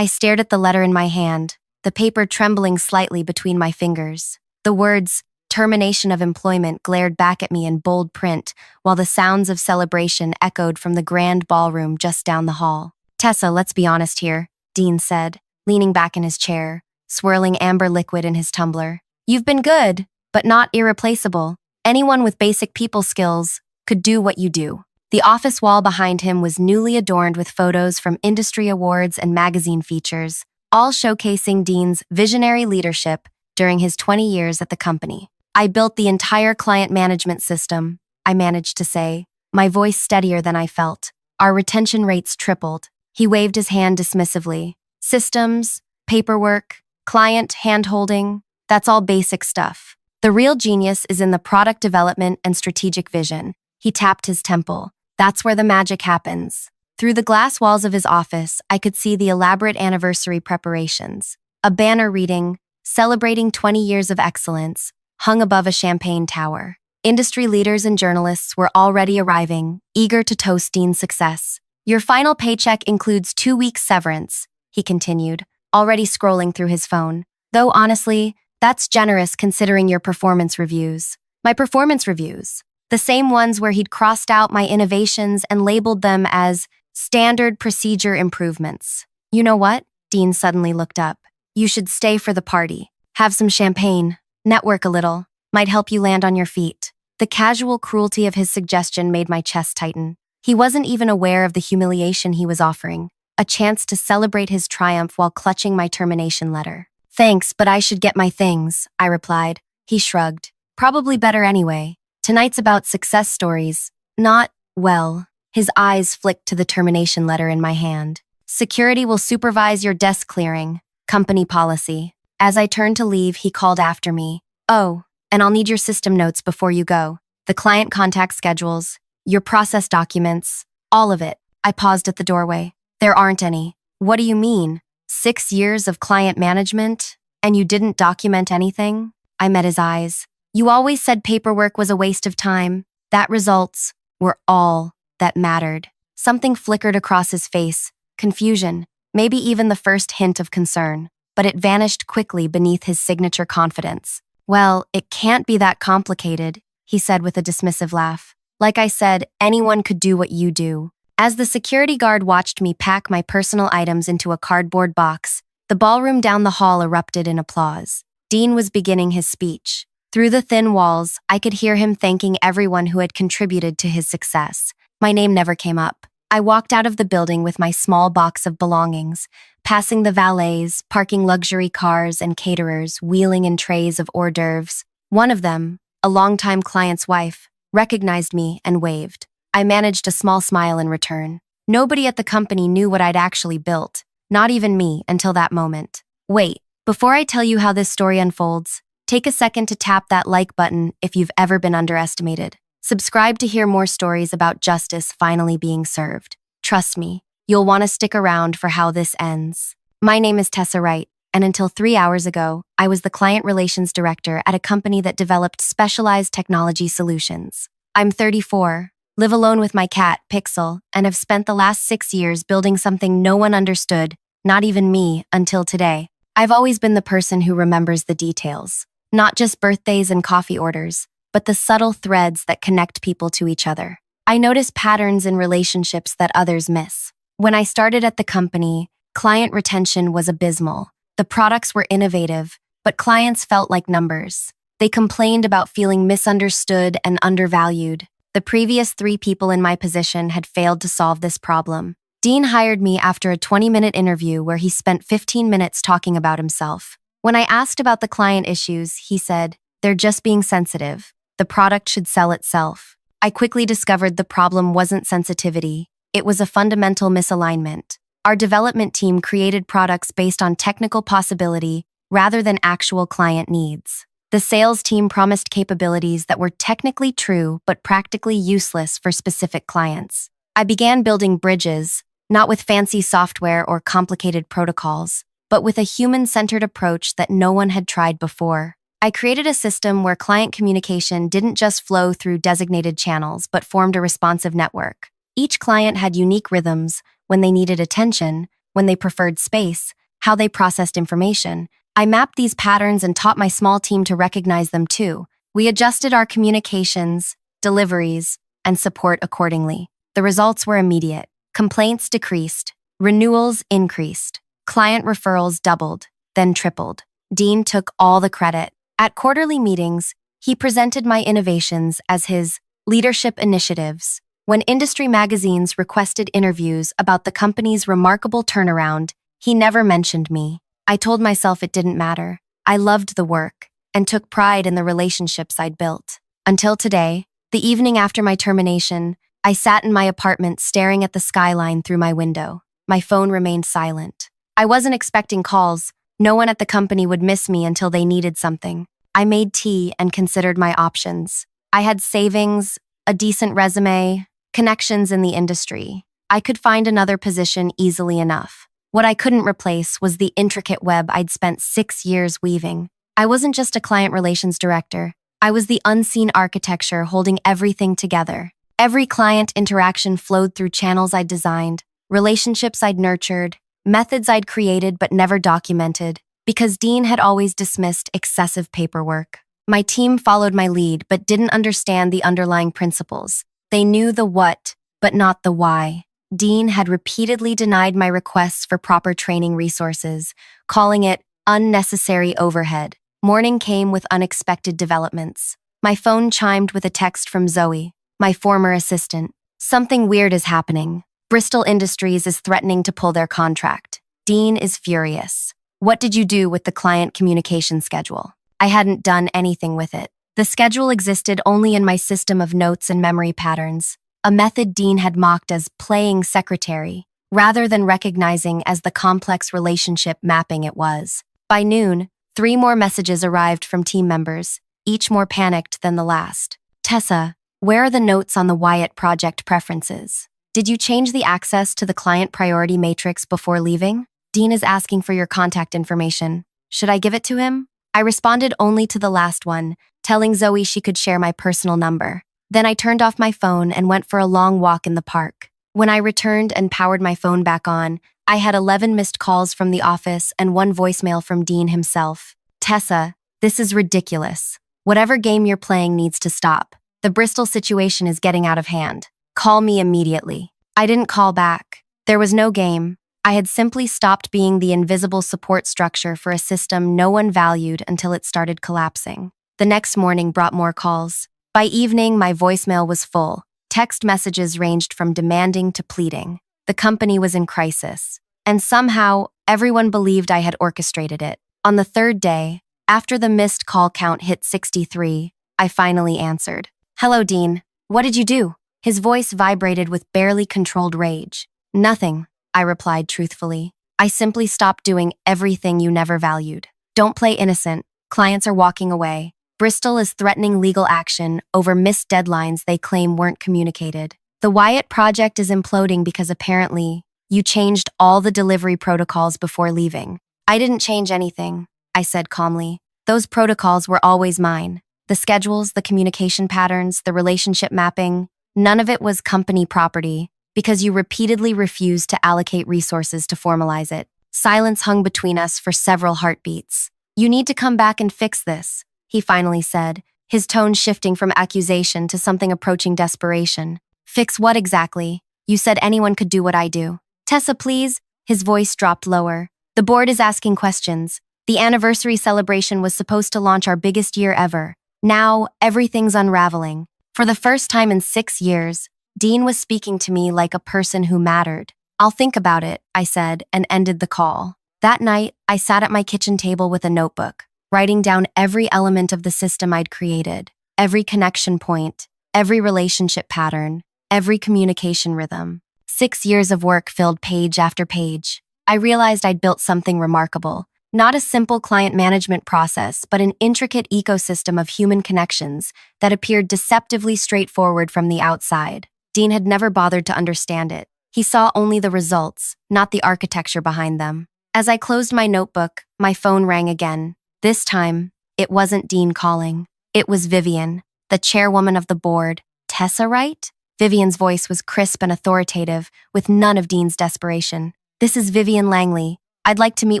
I stared at the letter in my hand, the paper trembling slightly between my fingers. The words, termination of employment, glared back at me in bold print, while the sounds of celebration echoed from the grand ballroom just down the hall. Tessa, let's be honest here, Dean said, leaning back in his chair, swirling amber liquid in his tumbler. You've been good, but not irreplaceable. Anyone with basic people skills could do what you do. The office wall behind him was newly adorned with photos from industry awards and magazine features, all showcasing Dean's visionary leadership during his 20 years at the company. I built the entire client management system, I managed to say, my voice steadier than I felt. Our retention rates tripled. He waved his hand dismissively. Systems, paperwork, client hand-holding, that's all basic stuff. The real genius is in the product development and strategic vision. He tapped his temple. That's where the magic happens. Through the glass walls of his office, I could see the elaborate anniversary preparations. A banner reading, "Celebrating 20 years of excellence," hung above a champagne tower. Industry leaders and journalists were already arriving, eager to toast Dean's success. Your final paycheck includes 2 weeks severance, he continued, already scrolling through his phone. Though honestly, that's generous considering your performance reviews. My performance reviews? The same ones where he'd crossed out my innovations and labeled them as standard procedure improvements. You know what? Dean suddenly looked up. You should stay for the party. Have some champagne. Network a little. Might help you land on your feet. The casual cruelty of his suggestion made my chest tighten. He wasn't even aware of the humiliation he was offering, a chance to celebrate his triumph while clutching my termination letter. Thanks, but I should get my things, I replied. He shrugged. Probably better anyway. Tonight's about success stories, not, well. His eyes flicked to the termination letter in my hand. Security will supervise your desk clearing. Company policy. As I turned to leave, he called after me. Oh, and I'll need your system notes before you go. The client contact schedules, your process documents, all of it. I paused at the doorway. There aren't any. What do you mean? 6 years of client management? And you didn't document anything? I met his eyes. You always said paperwork was a waste of time. That results were all that mattered. Something flickered across his face. Confusion, maybe even the first hint of concern. But it vanished quickly beneath his signature confidence. Well, it can't be that complicated, he said with a dismissive laugh. Like I said, anyone could do what you do. As the security guard watched me pack my personal items into a cardboard box, the ballroom down the hall erupted in applause. Dean was beginning his speech. Through the thin walls, I could hear him thanking everyone who had contributed to his success. My name never came up. I walked out of the building with my small box of belongings, passing the valets, parking luxury cars and caterers, wheeling in trays of hors d'oeuvres. One of them, a longtime client's wife, recognized me and waved. I managed a small smile in return. Nobody at the company knew what I'd actually built, not even me until that moment. Wait, before I tell you how this story unfolds, take a second to tap that like button if you've ever been underestimated. Subscribe to hear more stories about justice finally being served. Trust me, you'll want to stick around for how this ends. My name is Tessa Wright, and until 3 hours ago, I was the client relations director at a company that developed specialized technology solutions. I'm 34, live alone with my cat, Pixel, and have spent the last 6 years building something no one understood, not even me, until today. I've always been the person who remembers the details. Not just birthdays and coffee orders, but the subtle threads that connect people to each other. I notice patterns in relationships that others miss. When I started at the company, client retention was abysmal. The products were innovative, but clients felt like numbers. They complained about feeling misunderstood and undervalued. The previous 3 people in my position had failed to solve this problem. Dean hired me after a 20-minute interview where he spent 15 minutes talking about himself. When I asked about the client issues, he said, "They're just being sensitive. The product should sell itself." I quickly discovered the problem wasn't sensitivity. It was a fundamental misalignment. Our development team created products based on technical possibility rather than actual client needs. The sales team promised capabilities that were technically true but practically useless for specific clients. I began building bridges, not with fancy software or complicated protocols, but with a human-centered approach that no one had tried before. I created a system where client communication didn't just flow through designated channels, but formed a responsive network. Each client had unique rhythms. When they needed attention, when they preferred space, how they processed information. I mapped these patterns and taught my small team to recognize them too. We adjusted our communications, deliveries, and support accordingly. The results were immediate. Complaints decreased, renewals increased, client referrals doubled, then tripled. Dean took all the credit. At quarterly meetings, he presented my innovations as his leadership initiatives. When industry magazines requested interviews about the company's remarkable turnaround, he never mentioned me. I told myself it didn't matter. I loved the work and took pride in the relationships I'd built. Until today, the evening after my termination, I sat in my apartment staring at the skyline through my window. My phone remained silent. I wasn't expecting calls. No one at the company would miss me until they needed something. I made tea and considered my options. I had savings, a decent resume, connections in the industry. I could find another position easily enough. What I couldn't replace was the intricate web I'd spent 6 years weaving. I wasn't just a client relations director. I was the unseen architecture holding everything together. Every client interaction flowed through channels I'd designed, relationships I'd nurtured, methods I'd created but never documented, because Dean had always dismissed excessive paperwork. My team followed my lead but didn't understand the underlying principles. They knew the what, but not the why. Dean had repeatedly denied my requests for proper training resources, calling it unnecessary overhead. Morning came with unexpected developments. My phone chimed with a text from Zoe, my former assistant. Something weird is happening. Bristol Industries is threatening to pull their contract. Dean is furious. What did you do with the client communication schedule? I hadn't done anything with it. The schedule existed only in my system of notes and memory patterns, a method Dean had mocked as playing secretary, rather than recognizing as the complex relationship mapping it was. By noon, 3 more messages arrived from team members, each more panicked than the last. Tessa, where are the notes on the Wyatt project preferences? Did you change the access to the client priority matrix before leaving? Dean is asking for your contact information. Should I give it to him? I responded only to the last one, telling Zoe she could share my personal number. Then I turned off my phone and went for a long walk in the park. When I returned and powered my phone back on, I had 11 missed calls from the office and 1 voicemail from Dean himself. Tessa, this is ridiculous. Whatever game you're playing needs to stop. The Bristol situation is getting out of hand. Call me immediately. I didn't call back. There was no game. I had simply stopped being the invisible support structure for a system no one valued until it started collapsing. The next morning brought more calls. By evening, my voicemail was full. Text messages ranged from demanding to pleading. The company was in crisis. And somehow, everyone believed I had orchestrated it. On the 3rd day, after the missed call count hit 63, I finally answered. Hello, Dean. What did you do? His voice vibrated with barely controlled rage. Nothing, I replied truthfully. I simply stopped doing everything you never valued. Don't play innocent. Clients are walking away. Bristol is threatening legal action over missed deadlines they claim weren't communicated. The Wyatt project is imploding because apparently you changed all the delivery protocols before leaving. I didn't change anything, I said calmly. Those protocols were always mine. The schedules, the communication patterns, the relationship mapping, none of it was company property because you repeatedly refused to allocate resources to formalize it. Silence hung between us for several heartbeats. You need to come back and fix this, he finally said, his tone shifting from accusation to something approaching desperation. Fix what exactly? You said anyone could do what I do. Tessa, please. His voice dropped lower. The board is asking questions. The anniversary celebration was supposed to launch our biggest year ever. Now, everything's unraveling. For the first time in 6 years, Dean was speaking to me like a person who mattered. I'll think about it, I said, and ended the call. That night, I sat at my kitchen table with a notebook, writing down every element of the system I'd created, every connection point, every relationship pattern, every communication rhythm. 6 years of work filled page after page. I realized I'd built something remarkable. Not a simple client management process, but an intricate ecosystem of human connections that appeared deceptively straightforward from the outside. Dean had never bothered to understand it. He saw only the results, not the architecture behind them. As I closed my notebook, my phone rang again. This time, it wasn't Dean calling. It was Vivian, the chairwoman of the board. Tessa, right? Vivian's voice was crisp and authoritative, with none of Dean's desperation. This is Vivian Langley. I'd like to meet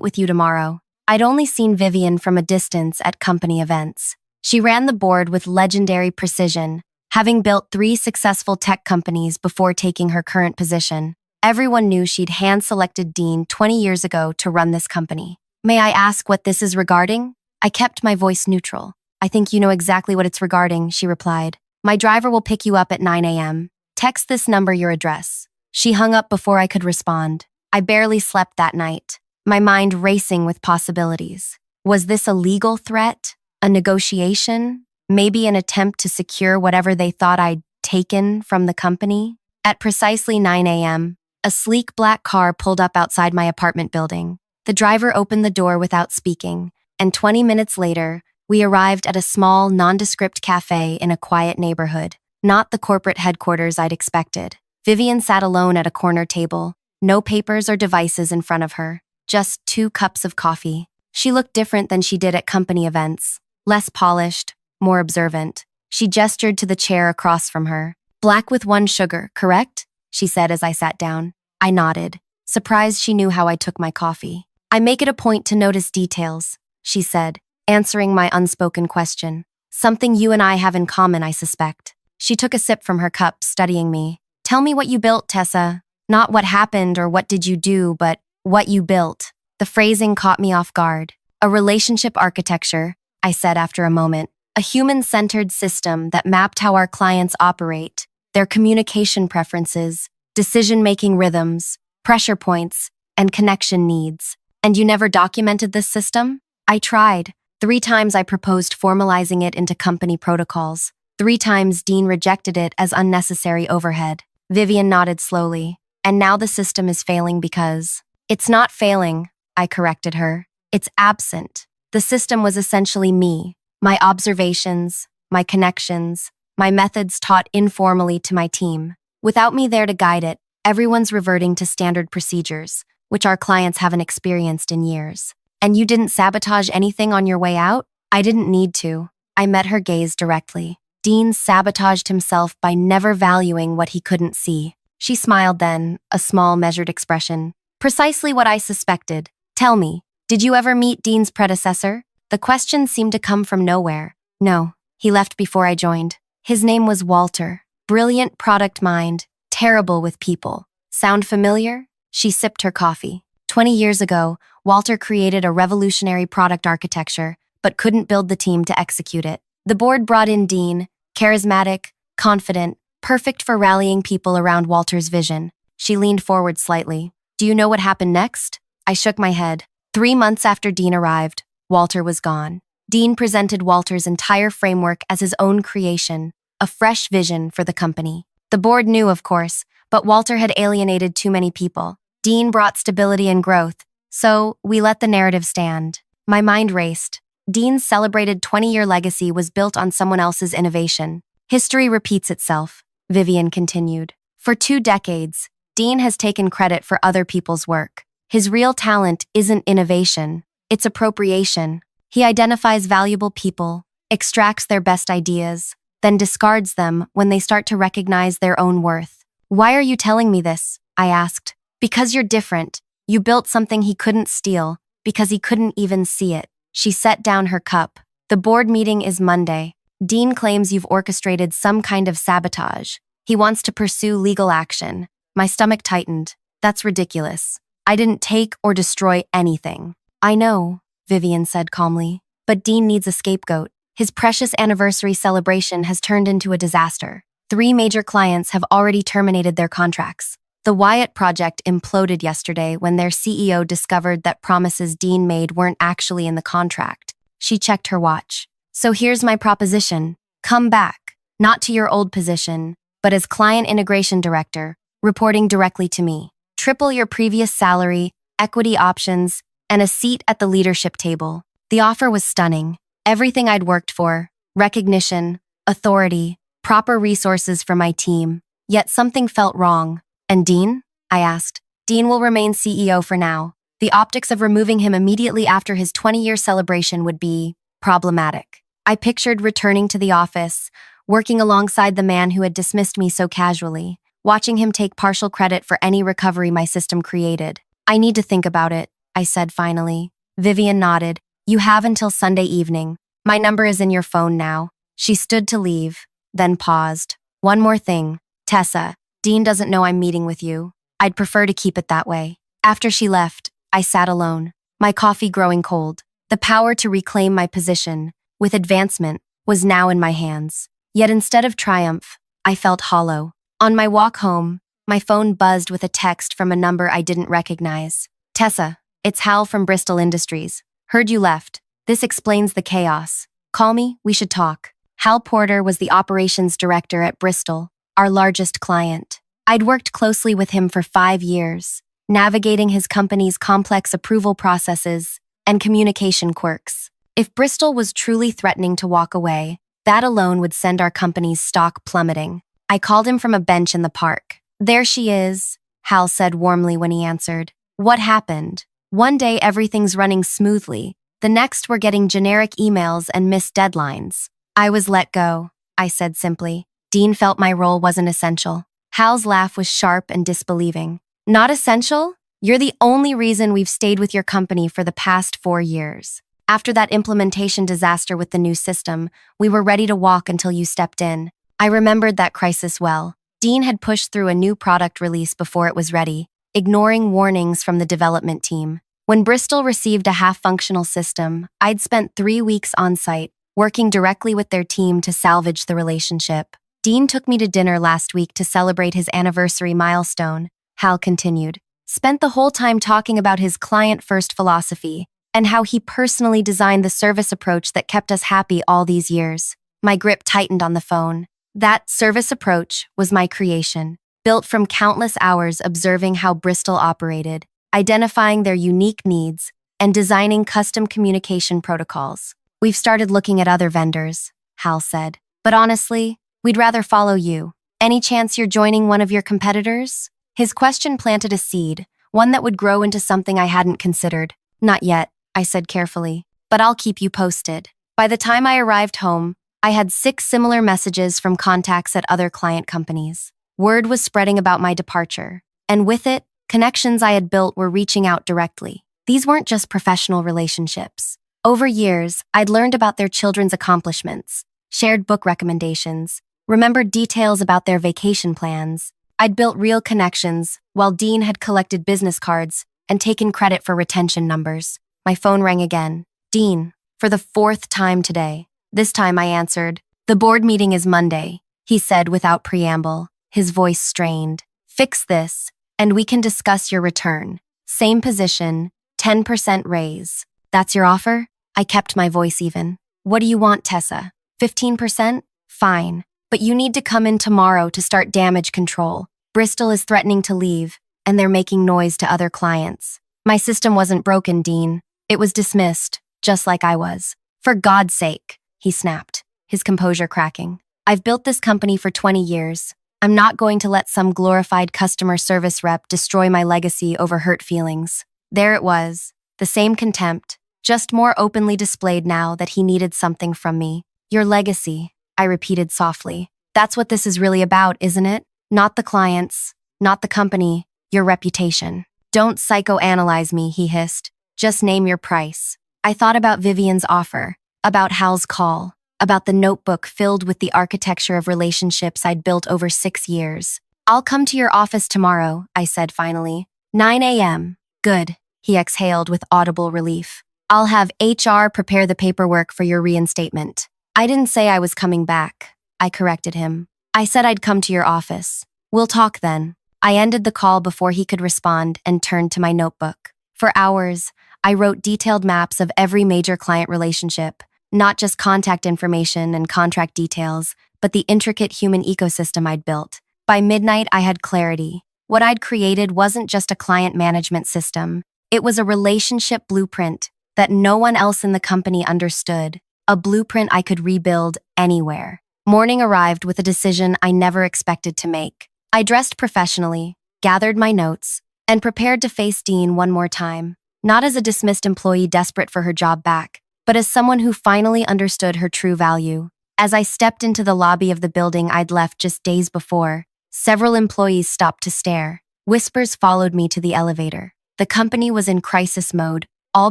with you tomorrow. I'd only seen Vivian from a distance at company events. She ran the board with legendary precision, having built 3 successful tech companies before taking her current position. Everyone knew she'd hand-selected Dean 20 years ago to run this company. May I ask what this is regarding? I kept my voice neutral. I think you know exactly what it's regarding, she replied. My driver will pick you up at 9 a.m. Text this number your address. She hung up before I could respond. I barely slept that night, my mind racing with possibilities. Was this a legal threat? A negotiation? Maybe an attempt to secure whatever they thought I'd taken from the company? At precisely 9 a.m., a sleek black car pulled up outside my apartment building. The driver opened the door without speaking, and 20 minutes later, we arrived at a small, nondescript cafe in a quiet neighborhood, not the corporate headquarters I'd expected. Vivian sat alone at a corner table, no papers or devices in front of her, just 2 cups of coffee. She looked different than she did at company events, less polished, more observant. She gestured to the chair across from her. Black with 1 sugar, correct? She said as I sat down. I nodded, surprised she knew how I took my coffee. I make it a point to notice details, she said, answering my unspoken question. Something you and I have in common, I suspect. She took a sip from her cup, studying me. Tell me what you built, Tessa. Not what happened or what did you do, but what you built. The phrasing caught me off guard. A relationship architecture, I said after a moment. A human-centered system that mapped how our clients operate, their communication preferences, decision-making rhythms, pressure points, and connection needs. And you never documented this system? I tried. 3 times I proposed formalizing it into company protocols. 3 times Dean rejected it as unnecessary overhead. Vivian nodded slowly. And now the system is failing because… It's not failing, I corrected her. It's absent. The system was essentially me, my observations, my connections, my methods taught informally to my team. Without me there to guide it, everyone's reverting to standard procedures, which our clients haven't experienced in years. And you didn't sabotage anything on your way out? I didn't need to. I met her gaze directly. Dean sabotaged himself by never valuing what he couldn't see. She smiled then, a small, measured expression. Precisely what I suspected. Tell me, did you ever meet Dean's predecessor? The question seemed to come from nowhere. No, he left before I joined. His name was Walter. Brilliant product mind, terrible with people. Sound familiar? She sipped her coffee. 20 years ago, Walter created a revolutionary product architecture, but couldn't build the team to execute it. The board brought in Dean, charismatic, confident, perfect for rallying people around Walter's vision. She leaned forward slightly. Do you know what happened next? I shook my head. 3 months after Dean arrived, Walter was gone. Dean presented Walter's entire framework as his own creation, a fresh vision for the company. The board knew, of course, but Walter had alienated too many people. Dean brought stability and growth, so we let the narrative stand. My mind raced. Dean's celebrated 20-year legacy was built on someone else's innovation. History repeats itself, Vivian continued. For 2 decades, Dean has taken credit for other people's work. His real talent isn't innovation, it's appropriation. He identifies valuable people, extracts their best ideas, then discards them when they start to recognize their own worth. Why are you telling me this? I asked. Because you're different. You built something he couldn't steal, because he couldn't even see it. She set down her cup. The board meeting is Monday. Dean claims you've orchestrated some kind of sabotage. He wants to pursue legal action. My stomach tightened. That's ridiculous. I didn't take or destroy anything. I know, Vivian said calmly, but Dean needs a scapegoat. His precious anniversary celebration has turned into a disaster. 3 major clients have already terminated their contracts. The Wyatt project imploded yesterday when their CEO discovered that promises Dean made weren't actually in the contract. She checked her watch. So here's my proposition. Come back, not to your old position, but as client integration director, reporting directly to me. Triple your previous salary, equity options, and a seat at the leadership table. The offer was stunning. Everything I'd worked for, recognition, authority, proper resources for my team. Yet something felt wrong. And Dean? I asked. Dean will remain CEO for now. The optics of removing him immediately after his 20-year celebration would be problematic. I pictured returning to the office, working alongside the man who had dismissed me so casually, watching him take partial credit for any recovery my system created. I need to think about it, I said finally. Vivian nodded. You have until Sunday evening. My number is in your phone now. She stood to leave, then paused. One more thing. Tessa, Dean doesn't know I'm meeting with you. I'd prefer to keep it that way. After she left, I sat alone, my coffee growing cold. The power to reclaim my position, with advancement, was now in my hands. Yet instead of triumph, I felt hollow. On my walk home, my phone buzzed with a text from a number I didn't recognize. Tessa, it's Hal from Bristol Industries. Heard you left. This explains the chaos. Call me, we should talk. Hal Porter was the operations director at Bristol, our largest client. I'd worked closely with him for 5 years, navigating his company's complex approval processes and communication quirks. If Bristol was truly threatening to walk away, that alone would send our company's stock plummeting. I called him from a bench in the park. There she is, Hal said warmly when he answered. What happened? One day everything's running smoothly. The next we're getting generic emails and missed deadlines. I was let go, I said simply. Dean felt my role wasn't essential. Hal's laugh was sharp and disbelieving. Not essential? You're the only reason we've stayed with your company for the past 4 years. After that implementation disaster with the new system, we were ready to walk until you stepped in. I remembered that crisis well. Dean had pushed through a new product release before it was ready, ignoring warnings from the development team. When Bristol received a half-functional system, I'd spent 3 weeks on-site, working directly with their team to salvage the relationship. Dean took me to dinner last week to celebrate his anniversary milestone, Hal continued. Spent the whole time talking about his client-first philosophy and how he personally designed the service approach that kept us happy all these years. My grip tightened on the phone. That service approach was my creation, built from countless hours observing how Bristol operated, identifying their unique needs, and designing custom communication protocols. We've started looking at other vendors, Hal said. But honestly, we'd rather follow you. Any chance you're joining one of your competitors? His question planted a seed, one that would grow into something I hadn't considered. Not yet, I said carefully, but I'll keep you posted. By the time I arrived home, I had 6 similar messages from contacts at other client companies. Word was spreading about my departure, and with it, connections I had built were reaching out directly. These weren't just professional relationships. Over years, I'd learned about their children's accomplishments, shared book recommendations, remembered details about their vacation plans. I'd built real connections, while Dean had collected business cards and taken credit for retention numbers. My phone rang again. Dean, for the 4th time today. This time I answered. The board meeting is Monday, he said without preamble, his voice strained. Fix this, and we can discuss your return. Same position, 10% raise. That's your offer? I kept my voice even. What do you want, Tessa? 15%? Fine. But you need to come in tomorrow to start damage control. Bristol is threatening to leave, and they're making noise to other clients. My system wasn't broken, Dean. It was dismissed, just like I was. For God's sake, he snapped, his composure cracking. I've built this company for 20 years. I'm not going to let some glorified customer service rep destroy my legacy over hurt feelings. There it was, the same contempt, just more openly displayed now that he needed something from me. Your legacy, I repeated softly. That's what this is really about, isn't it? Not the clients, not the company, your reputation. Don't psychoanalyze me, he hissed. Just name your price. I thought about Vivian's offer, about Hal's call, about the notebook filled with the architecture of relationships I'd built over 6 years. I'll come to your office tomorrow, I said finally. 9 a.m. Good, he exhaled with audible relief. I'll have HR prepare the paperwork for your reinstatement. I didn't say I was coming back, I corrected him. I said I'd come to your office. We'll talk then. I ended the call before he could respond and turned to my notebook. For hours, I wrote detailed maps of every major client relationship, not just contact information and contract details, but the intricate human ecosystem I'd built. By midnight, I had clarity. What I'd created wasn't just a client management system. It was a relationship blueprint that no one else in the company understood, a blueprint I could rebuild anywhere. Morning arrived with a decision I never expected to make. I dressed professionally, gathered my notes, and prepared to face Dean one more time, not as a dismissed employee desperate for her job back, but as someone who finally understood her true value. As I stepped into the lobby of the building I'd left just days before, several employees stopped to stare. Whispers followed me to the elevator. The company was in crisis mode, all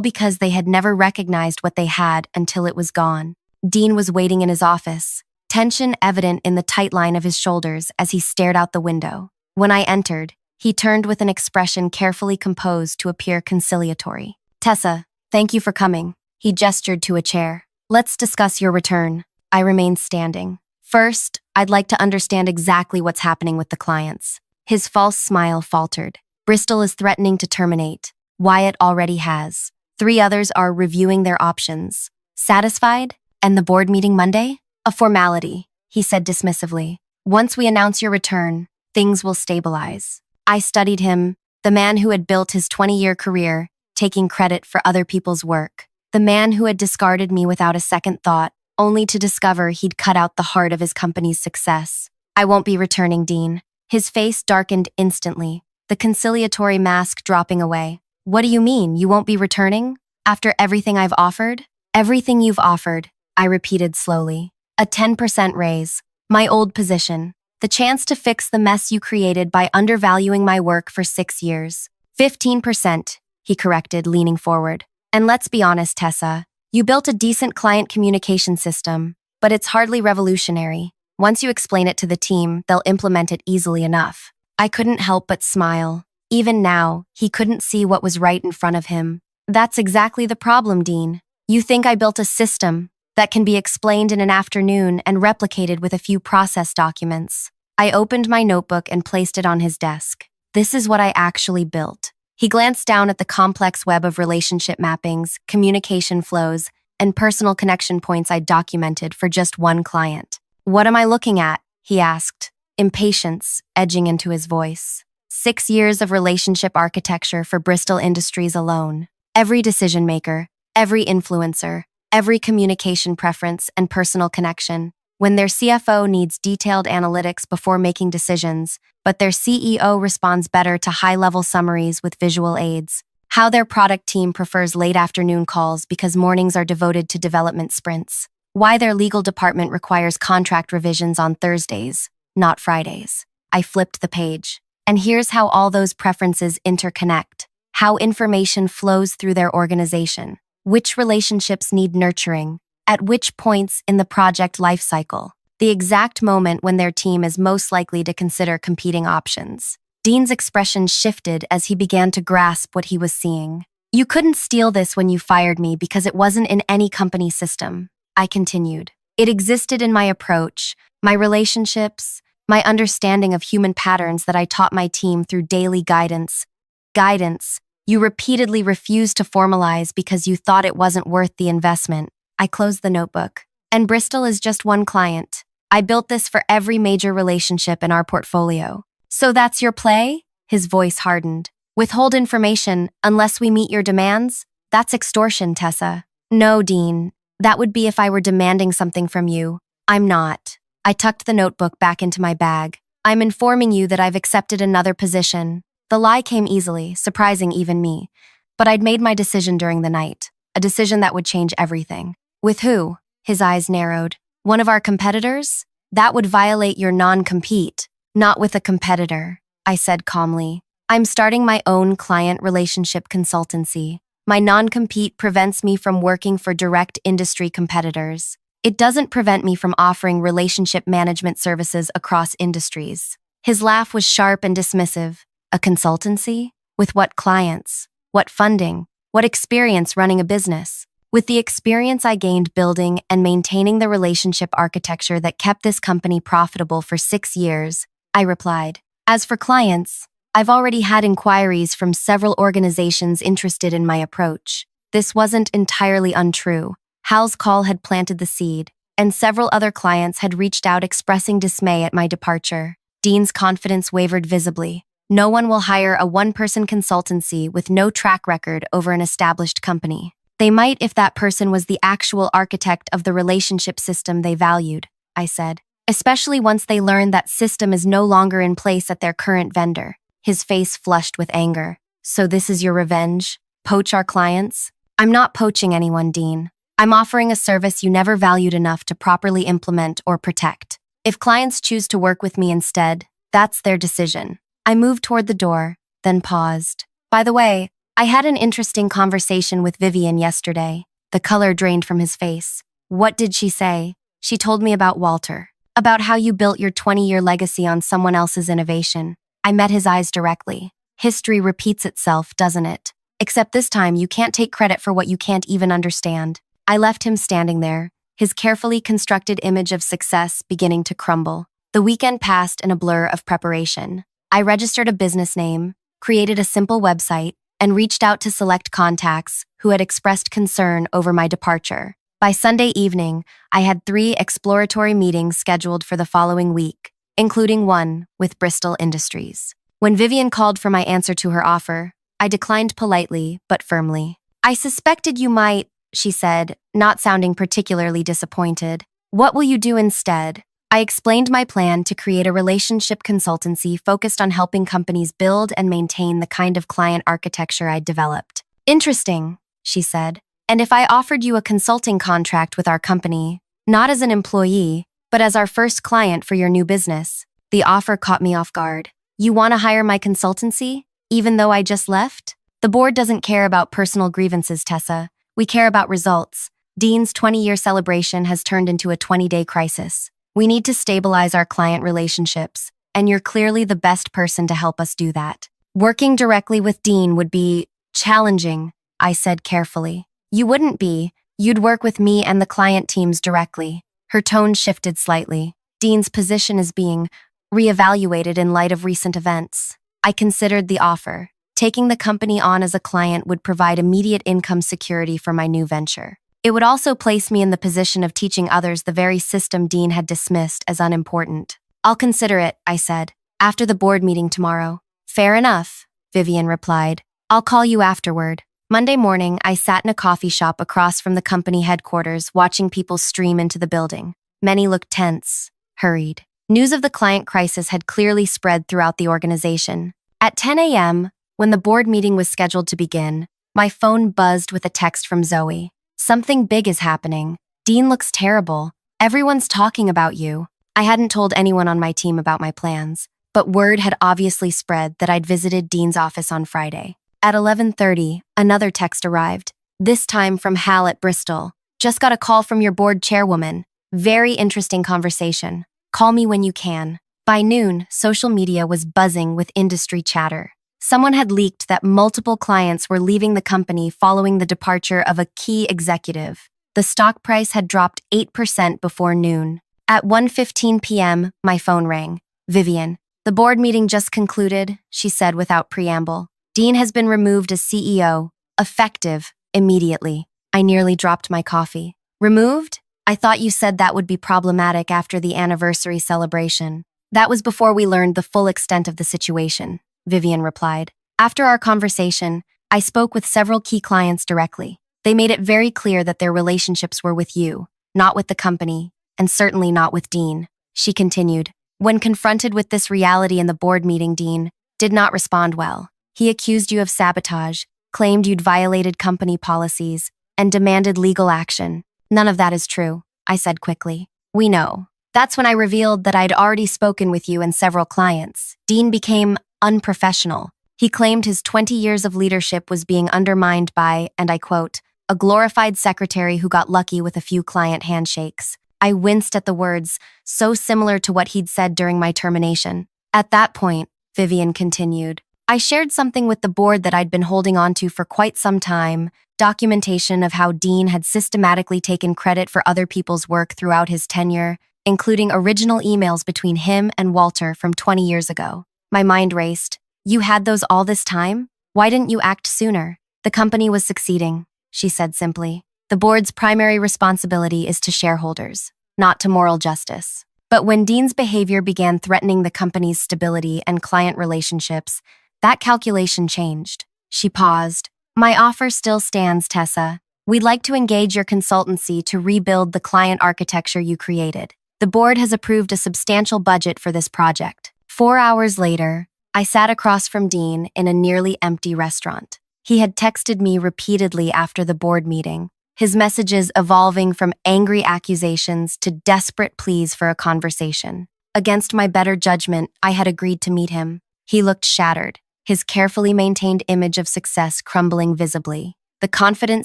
because they had never recognized what they had until it was gone. Dean was waiting in his office, tension evident in the tight line of his shoulders as he stared out the window. When I entered, he turned with an expression carefully composed to appear conciliatory. "Tessa, thank you for coming." He gestured to a chair. "Let's discuss your return." I remained standing. "First, I'd like to understand exactly what's happening with the clients." His false smile faltered. "Bristol is threatening to terminate. Wyatt already has. 3 others are reviewing their options. Satisfied? And the board meeting Monday? A formality," he said dismissively. "Once we announce your return, things will stabilize." I studied him, the man who had built his 20-year career, taking credit for other people's work. The man who had discarded me without a second thought, only to discover he'd cut out the heart of his company's success. "I won't be returning, Dean." His face darkened instantly, the conciliatory mask dropping away. "What do you mean, you won't be returning? After everything I've offered?" "Everything you've offered," I repeated slowly. "A 10% raise, my old position, the chance to fix the mess you created by undervaluing my work for 6 years. 15%, he corrected, leaning forward. "And let's be honest, Tessa, you built a decent client communication system, but it's hardly revolutionary. Once you explain it to the team, they'll implement it easily enough." I couldn't help but smile. Even now, he couldn't see what was right in front of him. "That's exactly the problem, Dean. You think I built a system that can be explained in an afternoon and replicated with a few process documents." I opened my notebook and placed it on his desk. "This is what I actually built." He glanced down at the complex web of relationship mappings, communication flows, and personal connection points I'd documented for just one client. "What am I looking at?" he asked, impatience edging into his voice. 6 years of relationship architecture for Bristol Industries alone. Every decision maker, every influencer, every communication preference and personal connection. When their CFO needs detailed analytics before making decisions, but their CEO responds better to high-level summaries with visual aids. How their product team prefers late afternoon calls because mornings are devoted to development sprints. Why their legal department requires contract revisions on Thursdays, not Fridays. I flipped the page. And here's how all those preferences interconnect. How information flows through their organization. Which relationships need nurturing. At which points in the project lifecycle. The exact moment when their team is most likely to consider competing options. Dean's expression shifted as he began to grasp what he was seeing. "You couldn't steal this when you fired me because it wasn't in any company system," I continued. "It existed in my approach, my relationships, my understanding of human patterns that I taught my team through daily guidance. Guidance you repeatedly refused to formalize because you thought it wasn't worth the investment." I closed the notebook. "And Bristol is just one client. I built this for every major relationship in our portfolio." "So that's your play?" His voice hardened. "Withhold information unless we meet your demands? That's extortion, Tessa." "No, Dean. That would be if I were demanding something from you. I'm not." I tucked the notebook back into my bag. "I'm informing you that I've accepted another position." The lie came easily, surprising even me. But I'd made my decision during the night. A decision that would change everything. "With who?" His eyes narrowed. "One of our competitors? That would violate your non-compete." "Not with a competitor," I said calmly. "I'm starting my own client relationship consultancy. My non-compete prevents me from working for direct industry competitors. It doesn't prevent me from offering relationship management services across industries." His laugh was sharp and dismissive. "A consultancy? With what clients? What funding? What experience running a business?" "With the experience I gained building and maintaining the relationship architecture that kept this company profitable for 6 years," I replied. "As for clients, I've already had inquiries from several organizations interested in my approach." This wasn't entirely untrue. Hal's call had planted the seed, and several other clients had reached out expressing dismay at my departure. Dean's confidence wavered visibly. No one will hire a one-person consultancy with no track record over an established company. They might if that person was the actual architect of the relationship system they valued, I said, especially once they learn that system is no longer in place at their current vendor. His face flushed with anger. "So this is your revenge? Poach our clients?" "I'm not poaching anyone, Dean. I'm offering a service you never valued enough to properly implement or protect. If clients choose to work with me instead, that's their decision." I moved toward the door, then paused. "By the way, I had an interesting conversation with Vivian yesterday. The color drained from his face. What did she say? She told me about Walter, about how you built your 20-year legacy on someone else's innovation. I met his eyes directly. History repeats itself, doesn't it? Except this time you can't take credit for what you can't even understand. I left him standing there, his carefully constructed image of success beginning to crumble. The weekend passed in a blur of preparation. I registered a business name, created a simple website, and reached out to select contacts who had expressed concern over my departure. By Sunday evening, I had 3 exploratory meetings scheduled for the following week, including one with Bristol Industries. When Vivian called for my answer to her offer, I declined politely but firmly. "I suspected you might," she said, not sounding particularly disappointed. "What will you do instead?" I explained my plan to create a relationship consultancy focused on helping companies build and maintain the kind of client architecture I'd developed. "Interesting," she said. "And if I offered you a consulting contract with our company, not as an employee, but as our first client for your new business?" The offer caught me off guard. "You want to hire my consultancy, even though I just left?" "The board doesn't care about personal grievances, Tessa. We care about results. Dean's 20-year celebration has turned into a 20-day crisis. We need to stabilize our client relationships, and you're clearly the best person to help us do that." "Working directly with Dean would be challenging," I said carefully. "You wouldn't be. You'd work with me and the client teams directly." Her tone shifted slightly. "Dean's position is being reevaluated in light of recent events." I considered the offer. Taking the company on as a client would provide immediate income security for my new venture. It would also place me in the position of teaching others the very system Dean had dismissed as unimportant. "I'll consider it," I said, "after the board meeting tomorrow." "Fair enough," Vivian replied. "I'll call you afterward." Monday morning, I sat in a coffee shop across from the company headquarters, watching people stream into the building. Many looked tense, hurried. News of the client crisis had clearly spread throughout the organization. At 10 a.m., when the board meeting was scheduled to begin, my phone buzzed with a text from Zoe. "Something big is happening. Dean looks terrible. Everyone's talking about you." I hadn't told anyone on my team about my plans, but word had obviously spread that I'd visited Dean's office on Friday. At 11:30, another text arrived, this time from Hal at Bristol. "Just got a call from your board chairwoman. Very interesting conversation. Call me when you can." By noon, social media was buzzing with industry chatter. Someone had leaked that multiple clients were leaving the company following the departure of a key executive. The stock price had dropped 8% before noon. At 1:15 p.m., my phone rang. "Vivian, the board meeting just concluded," she said without preamble. "Dean has been removed as CEO, effective immediately." I nearly dropped my coffee. "Removed? I thought you said that would be problematic after the anniversary celebration." "That was before we learned the full extent of the situation," Vivian replied. "After our conversation, I spoke with several key clients directly. They made it very clear that their relationships were with you, not with the company, and certainly not with Dean." She continued. "When confronted with this reality in the board meeting, Dean did not respond well. He accused you of sabotage, claimed you'd violated company policies, and demanded legal action." "None of that is true," I said quickly. "We know." That's when I revealed that I'd already spoken with you and several clients. Dean became unprofessional. He claimed his 20 years of leadership was being undermined by, and I quote, "a glorified secretary who got lucky with a few client handshakes." I winced at the words, so similar to what he'd said during my termination. "At that point," Vivian continued, "I shared something with the board that I'd been holding on to for quite some time, documentation of how Dean had systematically taken credit for other people's work throughout his tenure, including original emails between him and Walter from 20 years ago." My mind raced. "You had those all this time? Why didn't you act sooner?" "The company was succeeding," she said simply. "The board's primary responsibility is to shareholders, not to moral justice." But when Dean's behavior began threatening the company's stability and client relationships, that calculation changed. She paused. "My offer still stands, Tessa. We'd like to engage your consultancy to rebuild the client architecture you created. The board has approved a substantial budget for this project." 4 hours later, I sat across from Dean in a nearly empty restaurant. He had texted me repeatedly after the board meeting, his messages evolving from angry accusations to desperate pleas for a conversation. Against my better judgment, I had agreed to meet him. He looked shattered. his carefully maintained image of success crumbling visibly. The confident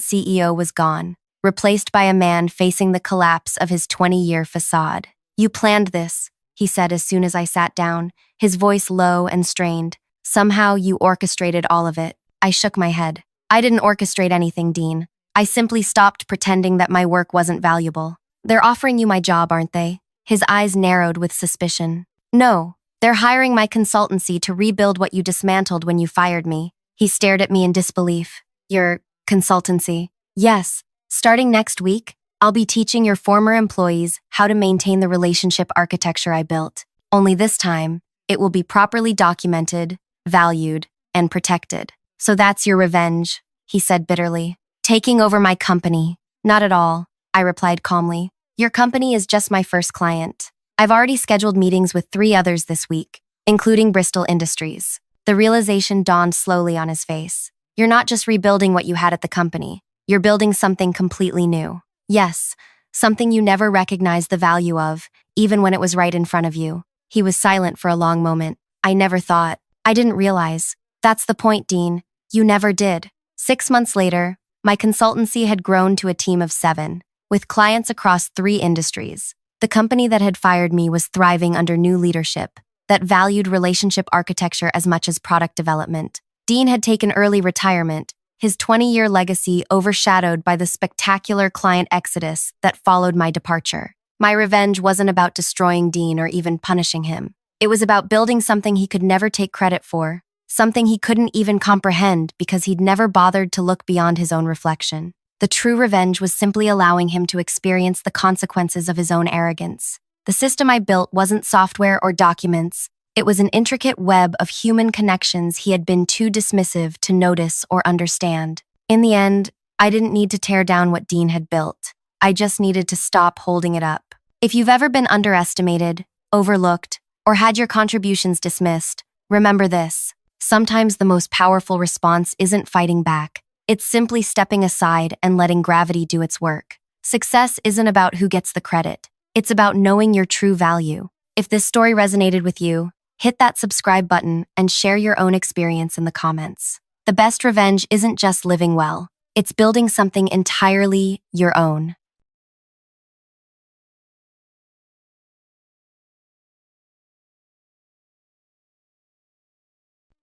CEO was gone, replaced by a man facing the collapse of his 20-year facade. "You planned this," he said as soon as I sat down, his voice low and strained. "Somehow you orchestrated all of it." I shook my head. "I didn't orchestrate anything, Dean. I simply stopped pretending that my work wasn't valuable." "They're offering you my job, aren't they?" His eyes narrowed with suspicion. "No, they're hiring my consultancy to rebuild what you dismantled when you fired me." He stared at me in disbelief. "Your consultancy?" "Yes. Starting next week, I'll be teaching your former employees how to maintain the relationship architecture I built. Only this time, it will be properly documented, valued, and protected." "So that's your revenge," he said bitterly. "Taking over my company." "Not at all," I replied calmly. "Your company is just my first client. I've already scheduled meetings with 3 others this week, including Bristol Industries." The realization dawned slowly on his face. "You're not just rebuilding what you had at the company. You're building something completely new." "Yes, something you never recognized the value of, even when it was right in front of you." He was silent for a long moment. "I never thought. I didn't realize." "That's the point, Dean. You never did." 6 months later, my consultancy had grown to a team of 7, with clients across 3 industries. The company that had fired me was thriving under new leadership that valued relationship architecture as much as product development. Dean had taken early retirement, his 20-year legacy overshadowed by the spectacular client exodus that followed my departure. My revenge wasn't about destroying Dean or even punishing him. It was about building something he could never take credit for, something he couldn't even comprehend because he'd never bothered to look beyond his own reflection. The true revenge was simply allowing him to experience the consequences of his own arrogance. The system I built wasn't software or documents. It was an intricate web of human connections he had been too dismissive to notice or understand. In the end, I didn't need to tear down what Dean had built. I just needed to stop holding it up. If you've ever been underestimated, overlooked, or had your contributions dismissed, remember this. Sometimes the most powerful response isn't fighting back. It's simply stepping aside and letting gravity do its work. Success isn't about who gets the credit. It's about knowing your true value. If this story resonated with you, hit that subscribe button and share your own experience in the comments. The best revenge isn't just living well. It's building something entirely your own.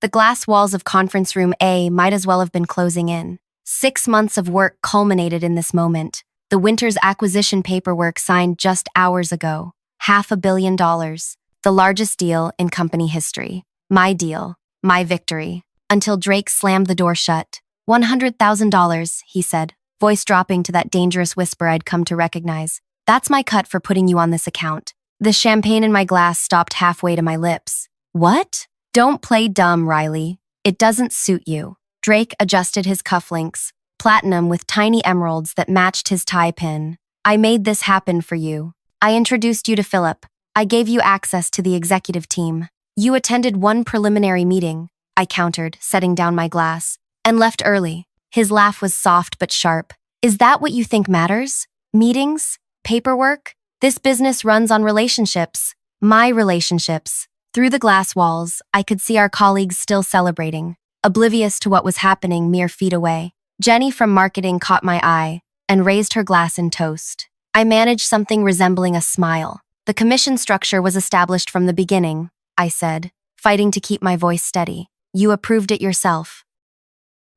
The glass walls of conference room A might as well have been closing in. 6 months of work culminated in this moment. The Winters acquisition paperwork signed just hours ago. $500 million. The largest deal in company history. My deal. My victory. Until Drake slammed the door shut. $100,000, he said, voice dropping to that dangerous whisper I'd come to recognize. "That's my cut for putting you on this account." The champagne in my glass stopped halfway to my lips. "What?" "Don't play dumb, Riley. It doesn't suit you." Drake adjusted his cufflinks, platinum with tiny emeralds that matched his tie pin. "I made this happen for you. I introduced you to Philip. I gave you access to the executive team. You attended one preliminary meeting," I countered, setting down my glass, "and left early." His laugh was soft but sharp. "Is that what you think matters? Meetings? Paperwork? This business runs on relationships. My relationships." Through the glass walls, I could see our colleagues still celebrating, oblivious to what was happening mere feet away. Jenny from marketing caught my eye and raised her glass in toast. I managed something resembling a smile. "The commission structure was established from the beginning," I said, fighting to keep my voice steady. "You approved it yourself."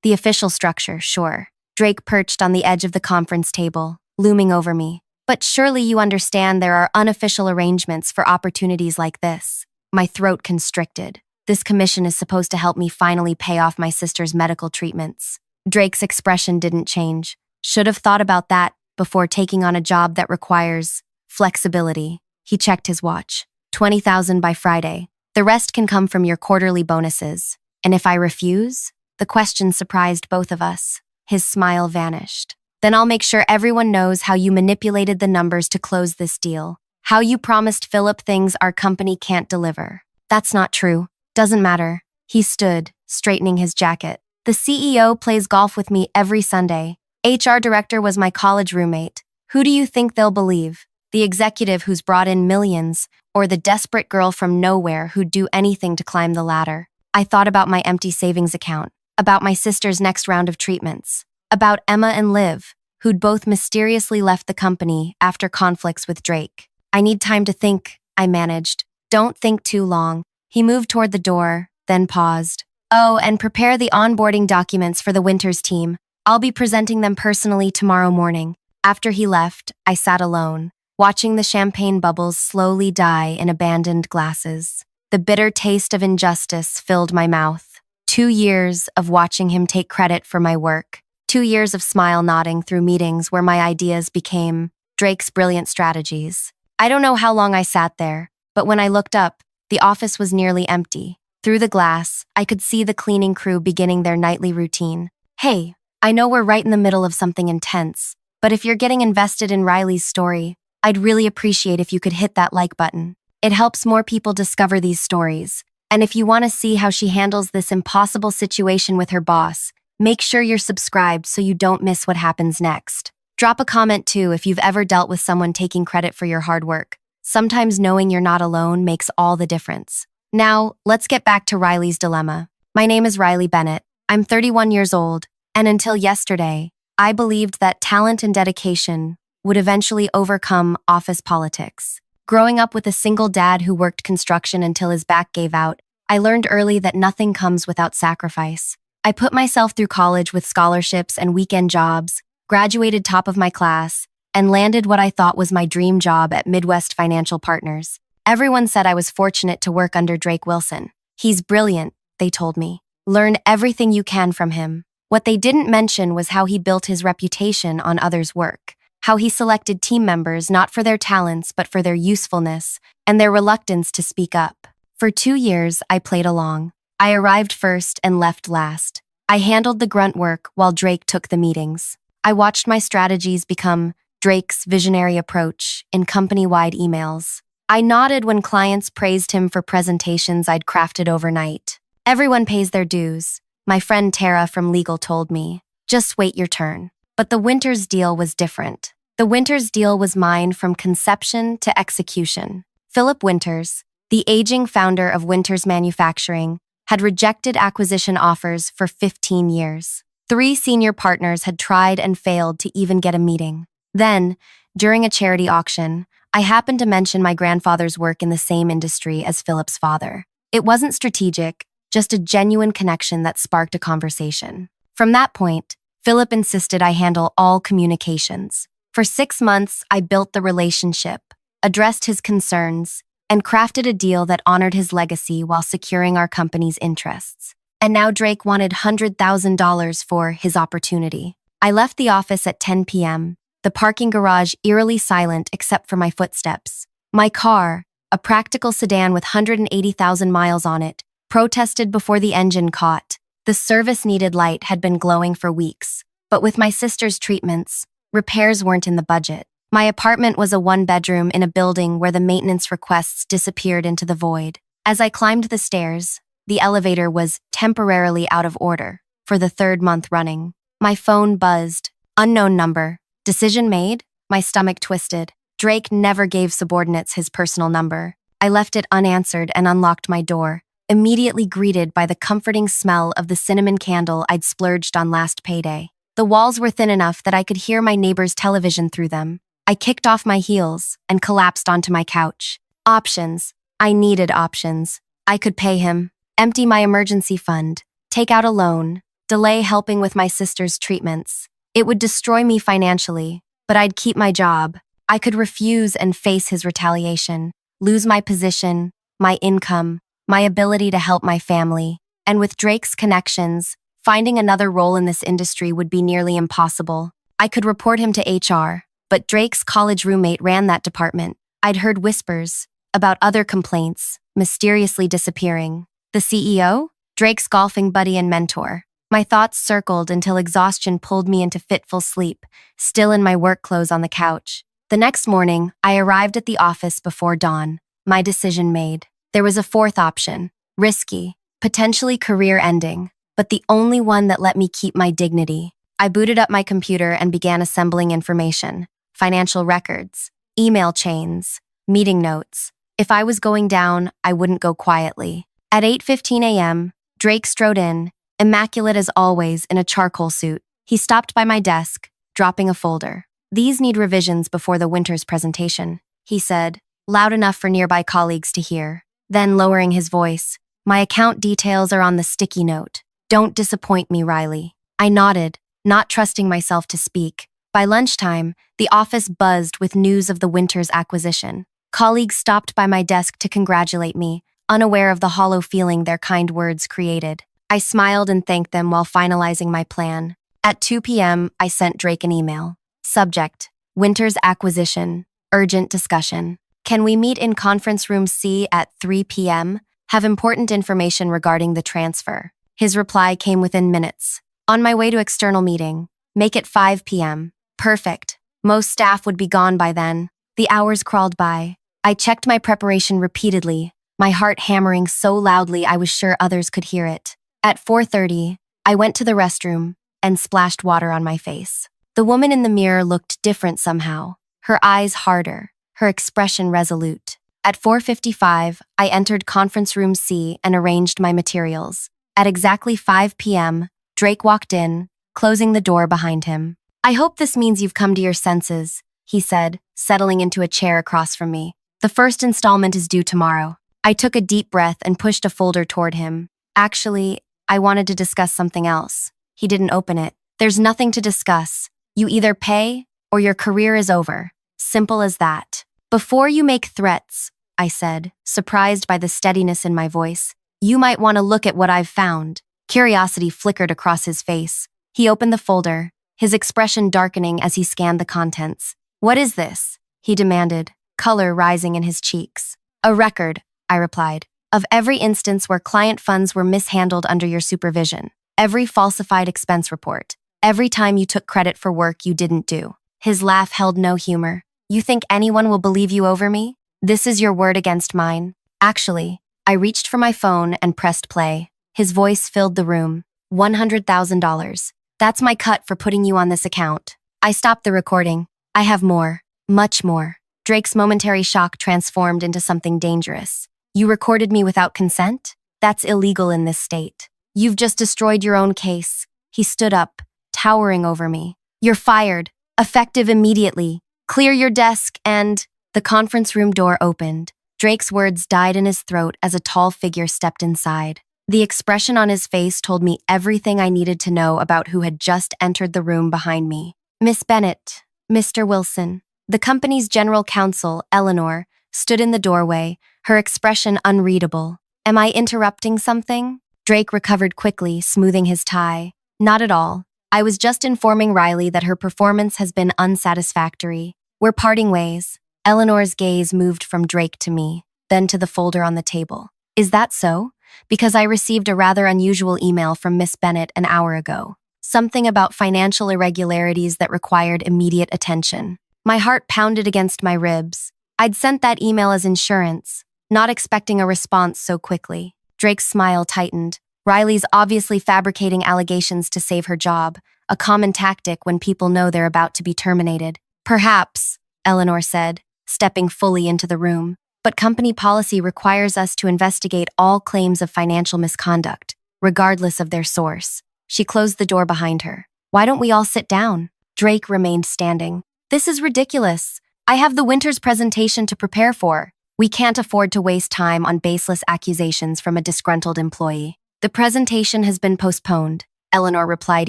"The official structure, sure." Drake perched on the edge of the conference table, looming over me. "But surely you understand there are unofficial arrangements for opportunities like this." My throat constricted. This commission is supposed to help me finally pay off my sister's medical treatments. Drake's expression didn't change. "Should have thought about that before taking on a job that requires flexibility." He checked his watch. 20,000 by Friday. The rest can come from your quarterly bonuses. And if I refuse? The question surprised both of us. His smile vanished. "Then I'll make sure everyone knows how you manipulated the numbers to close this deal. How you promised Philip things our company can't deliver." "That's not true. Doesn't matter." He stood, straightening his jacket. "The CEO plays golf with me every Sunday. HR director was my college roommate. Who do you think they'll believe? The executive who's brought in millions, or the desperate girl from nowhere who'd do anything to climb the ladder?" I thought about my empty savings account, about my sister's next round of treatments, about Emma and Liv, who'd both mysteriously left the company after conflicts with Drake. I need time to think, I managed. Don't think too long. He moved toward the door, then paused. Oh, and prepare the onboarding documents for the Winters team. I'll be presenting them personally tomorrow morning. After he left, I sat alone, watching the champagne bubbles slowly die in abandoned glasses. The bitter taste of injustice filled my mouth. 2 years of watching him take credit for my work. 2 years of smile nodding through meetings where my ideas became Drake's brilliant strategies. I don't know how long I sat there, but when I looked up, the office was nearly empty. Through the glass, I could see the cleaning crew beginning their nightly routine. Hey, I know we're right in the middle of something intense, but if you're getting invested in Riley's story, I'd really appreciate if you could hit that like button. It helps more people discover these stories. And if you want to see how she handles this impossible situation with her boss, make sure you're subscribed so you don't miss what happens next. Drop a comment too if you've ever dealt with someone taking credit for your hard work. Sometimes knowing you're not alone makes all the difference. Now, let's get back to Riley's dilemma. My name is Riley Bennett. I'm 31 years old, and until yesterday, I believed that talent and dedication would eventually overcome office politics. Growing up with a single dad who worked construction until his back gave out, I learned early that nothing comes without sacrifice. I put myself through college with scholarships and weekend jobs, graduated top of my class, and landed what I thought was my dream job at Midwest Financial Partners. Everyone said I was fortunate to work under Drake Wilson. He's brilliant, they told me. Learn everything you can from him. What they didn't mention was how he built his reputation on others' work, how he selected team members not for their talents but for their usefulness and their reluctance to speak up. For 2 years, I played along. I arrived first and left last. I handled the grunt work while Drake took the meetings. I watched my strategies become Drake's visionary approach in company-wide emails. I nodded when clients praised him for presentations I'd crafted overnight. Everyone pays their dues, my friend Tara from legal told me. Just wait your turn. But the Winters deal was different. The Winters deal was mine from conception to execution. Philip Winters, the aging founder of Winters Manufacturing, had rejected acquisition offers for 15 years. 3 senior partners had tried and failed to even get a meeting. Then, during a charity auction, I happened to mention my grandfather's work in the same industry as Philip's father. It wasn't strategic, just a genuine connection that sparked a conversation. From that point, Philip insisted I handle all communications. For 6 months, I built the relationship, addressed his concerns, and crafted a deal that honored his legacy while securing our company's interests. And now Drake wanted $100,000 for his opportunity. I left the office at 10 p.m., the parking garage eerily silent except for my footsteps. My car, a practical sedan with 180,000 miles on it, protested before the engine caught. The service-needed light had been glowing for weeks, but with my sister's treatments, repairs weren't in the budget. My apartment was a 1-bedroom in a building where the maintenance requests disappeared into the void. As I climbed the stairs, the elevator was temporarily out of order for the 3rd month running. My phone buzzed. Unknown number. Decision made? My stomach twisted. Drake never gave subordinates his personal number. I left it unanswered and unlocked my door, immediately greeted by the comforting smell of the cinnamon candle I'd splurged on last payday. The walls were thin enough that I could hear my neighbor's television through them. I kicked off my heels and collapsed onto my couch. Options. I needed options. I could pay him, empty my emergency fund, take out a loan, delay helping with my sister's treatments. It would destroy me financially, but I'd keep my job. I could refuse and face his retaliation, lose my position, my income, my ability to help my family. And with Drake's connections, finding another role in this industry would be nearly impossible. I could report him to HR, but Drake's college roommate ran that department. I'd heard whispers about other complaints mysteriously disappearing. The CEO? Drake's golfing buddy and mentor. My thoughts circled until exhaustion pulled me into fitful sleep, still in my work clothes on the couch. The next morning, I arrived at the office before dawn, my decision made. There was a 4th option, risky, potentially career-ending, but the only one that let me keep my dignity. I booted up my computer and began assembling information, financial records, email chains, meeting notes. If I was going down, I wouldn't go quietly. At 8:15 a.m., Drake strode in, immaculate as always in a charcoal suit. He stopped by my desk, dropping a folder. "These need revisions before the winter's presentation," he said, loud enough for nearby colleagues to hear. Then, lowering his voice, "My account details are on the sticky note. Don't disappoint me, Riley." I nodded, not trusting myself to speak. By lunchtime, the office buzzed with news of the winter's acquisition. Colleagues stopped by my desk to congratulate me, unaware of the hollow feeling their kind words created. I smiled and thanked them while finalizing my plan. At 2 p.m., I sent Drake an email. Subject: Winter's acquisition. Urgent discussion. Can we meet in conference room C at 3 p.m.? Have important information regarding the transfer. His reply came within minutes. On my way to external meeting. Make it 5 p.m. Perfect. Most staff would be gone by then. The hours crawled by. I checked my preparation repeatedly, my heart hammering so loudly I was sure others could hear it. At 4:30, I went to the restroom and splashed water on my face. The woman in the mirror looked different somehow, her eyes harder, her expression resolute. At 4:55, I entered conference room C and arranged my materials. At exactly 5 p.m., Drake walked in, closing the door behind him. "I hope this means you've come to your senses," he said, settling into a chair across from me. "The first installment is due tomorrow." I took a deep breath and pushed a folder toward him. "Actually, I wanted to discuss something else." He didn't open it. "There's nothing to discuss. You either pay or your career is over. Simple as that." "Before you make threats," I said, surprised by the steadiness in my voice, "you might want to look at what I've found." Curiosity flickered across his face. He opened the folder, his expression darkening as he scanned the contents. "What is this?" he demanded, color rising in his cheeks. "A record," I replied, "of every instance where client funds were mishandled under your supervision. Every falsified expense report. Every time you took credit for work you didn't do." His laugh held no humor. "You think anyone will believe you over me? This is your word against mine." Actually, I reached for my phone and pressed play. His voice filled the room. $100,000. That's my cut for putting you on this account. I stopped the recording. "I have more. Much more." Drake's momentary shock transformed into something dangerous. "You recorded me without consent? That's illegal in this state. You've just destroyed your own case." He stood up, towering over me. "You're fired. Effective immediately. Clear your desk and—" The conference room door opened. Drake's words died in his throat as a tall figure stepped inside. The expression on his face told me everything I needed to know about who had just entered the room behind me. "Miss Bennett, Mr. Wilson." The company's general counsel, Eleanor, stood in the doorway, her expression unreadable. "Am I interrupting something?" Drake recovered quickly, smoothing his tie. "Not at all. I was just informing Riley that her performance has been unsatisfactory. We're parting ways." Eleanor's gaze moved from Drake to me, then to the folder on the table. "Is that so? Because I received a rather unusual email from Miss Bennett an hour ago. Something about financial irregularities that required immediate attention." My heart pounded against my ribs. I'd sent that email as insurance, not expecting a response so quickly. Drake's smile tightened. "Riley's obviously fabricating allegations to save her job, a common tactic when people know they're about to be terminated." "Perhaps," Eleanor said, stepping fully into the room. "But company policy requires us to investigate all claims of financial misconduct, regardless of their source." She closed the door behind her. "Why don't we all sit down?" Drake remained standing. "This is ridiculous. I have the winter's presentation to prepare for. We can't afford to waste time on baseless accusations from a disgruntled employee." "The presentation has been postponed," Eleanor replied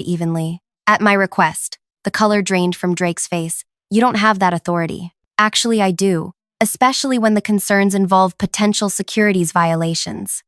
evenly. "At my request." The color drained from Drake's face. "You don't have that authority." "Actually, I do, especially when the concerns involve potential securities violations."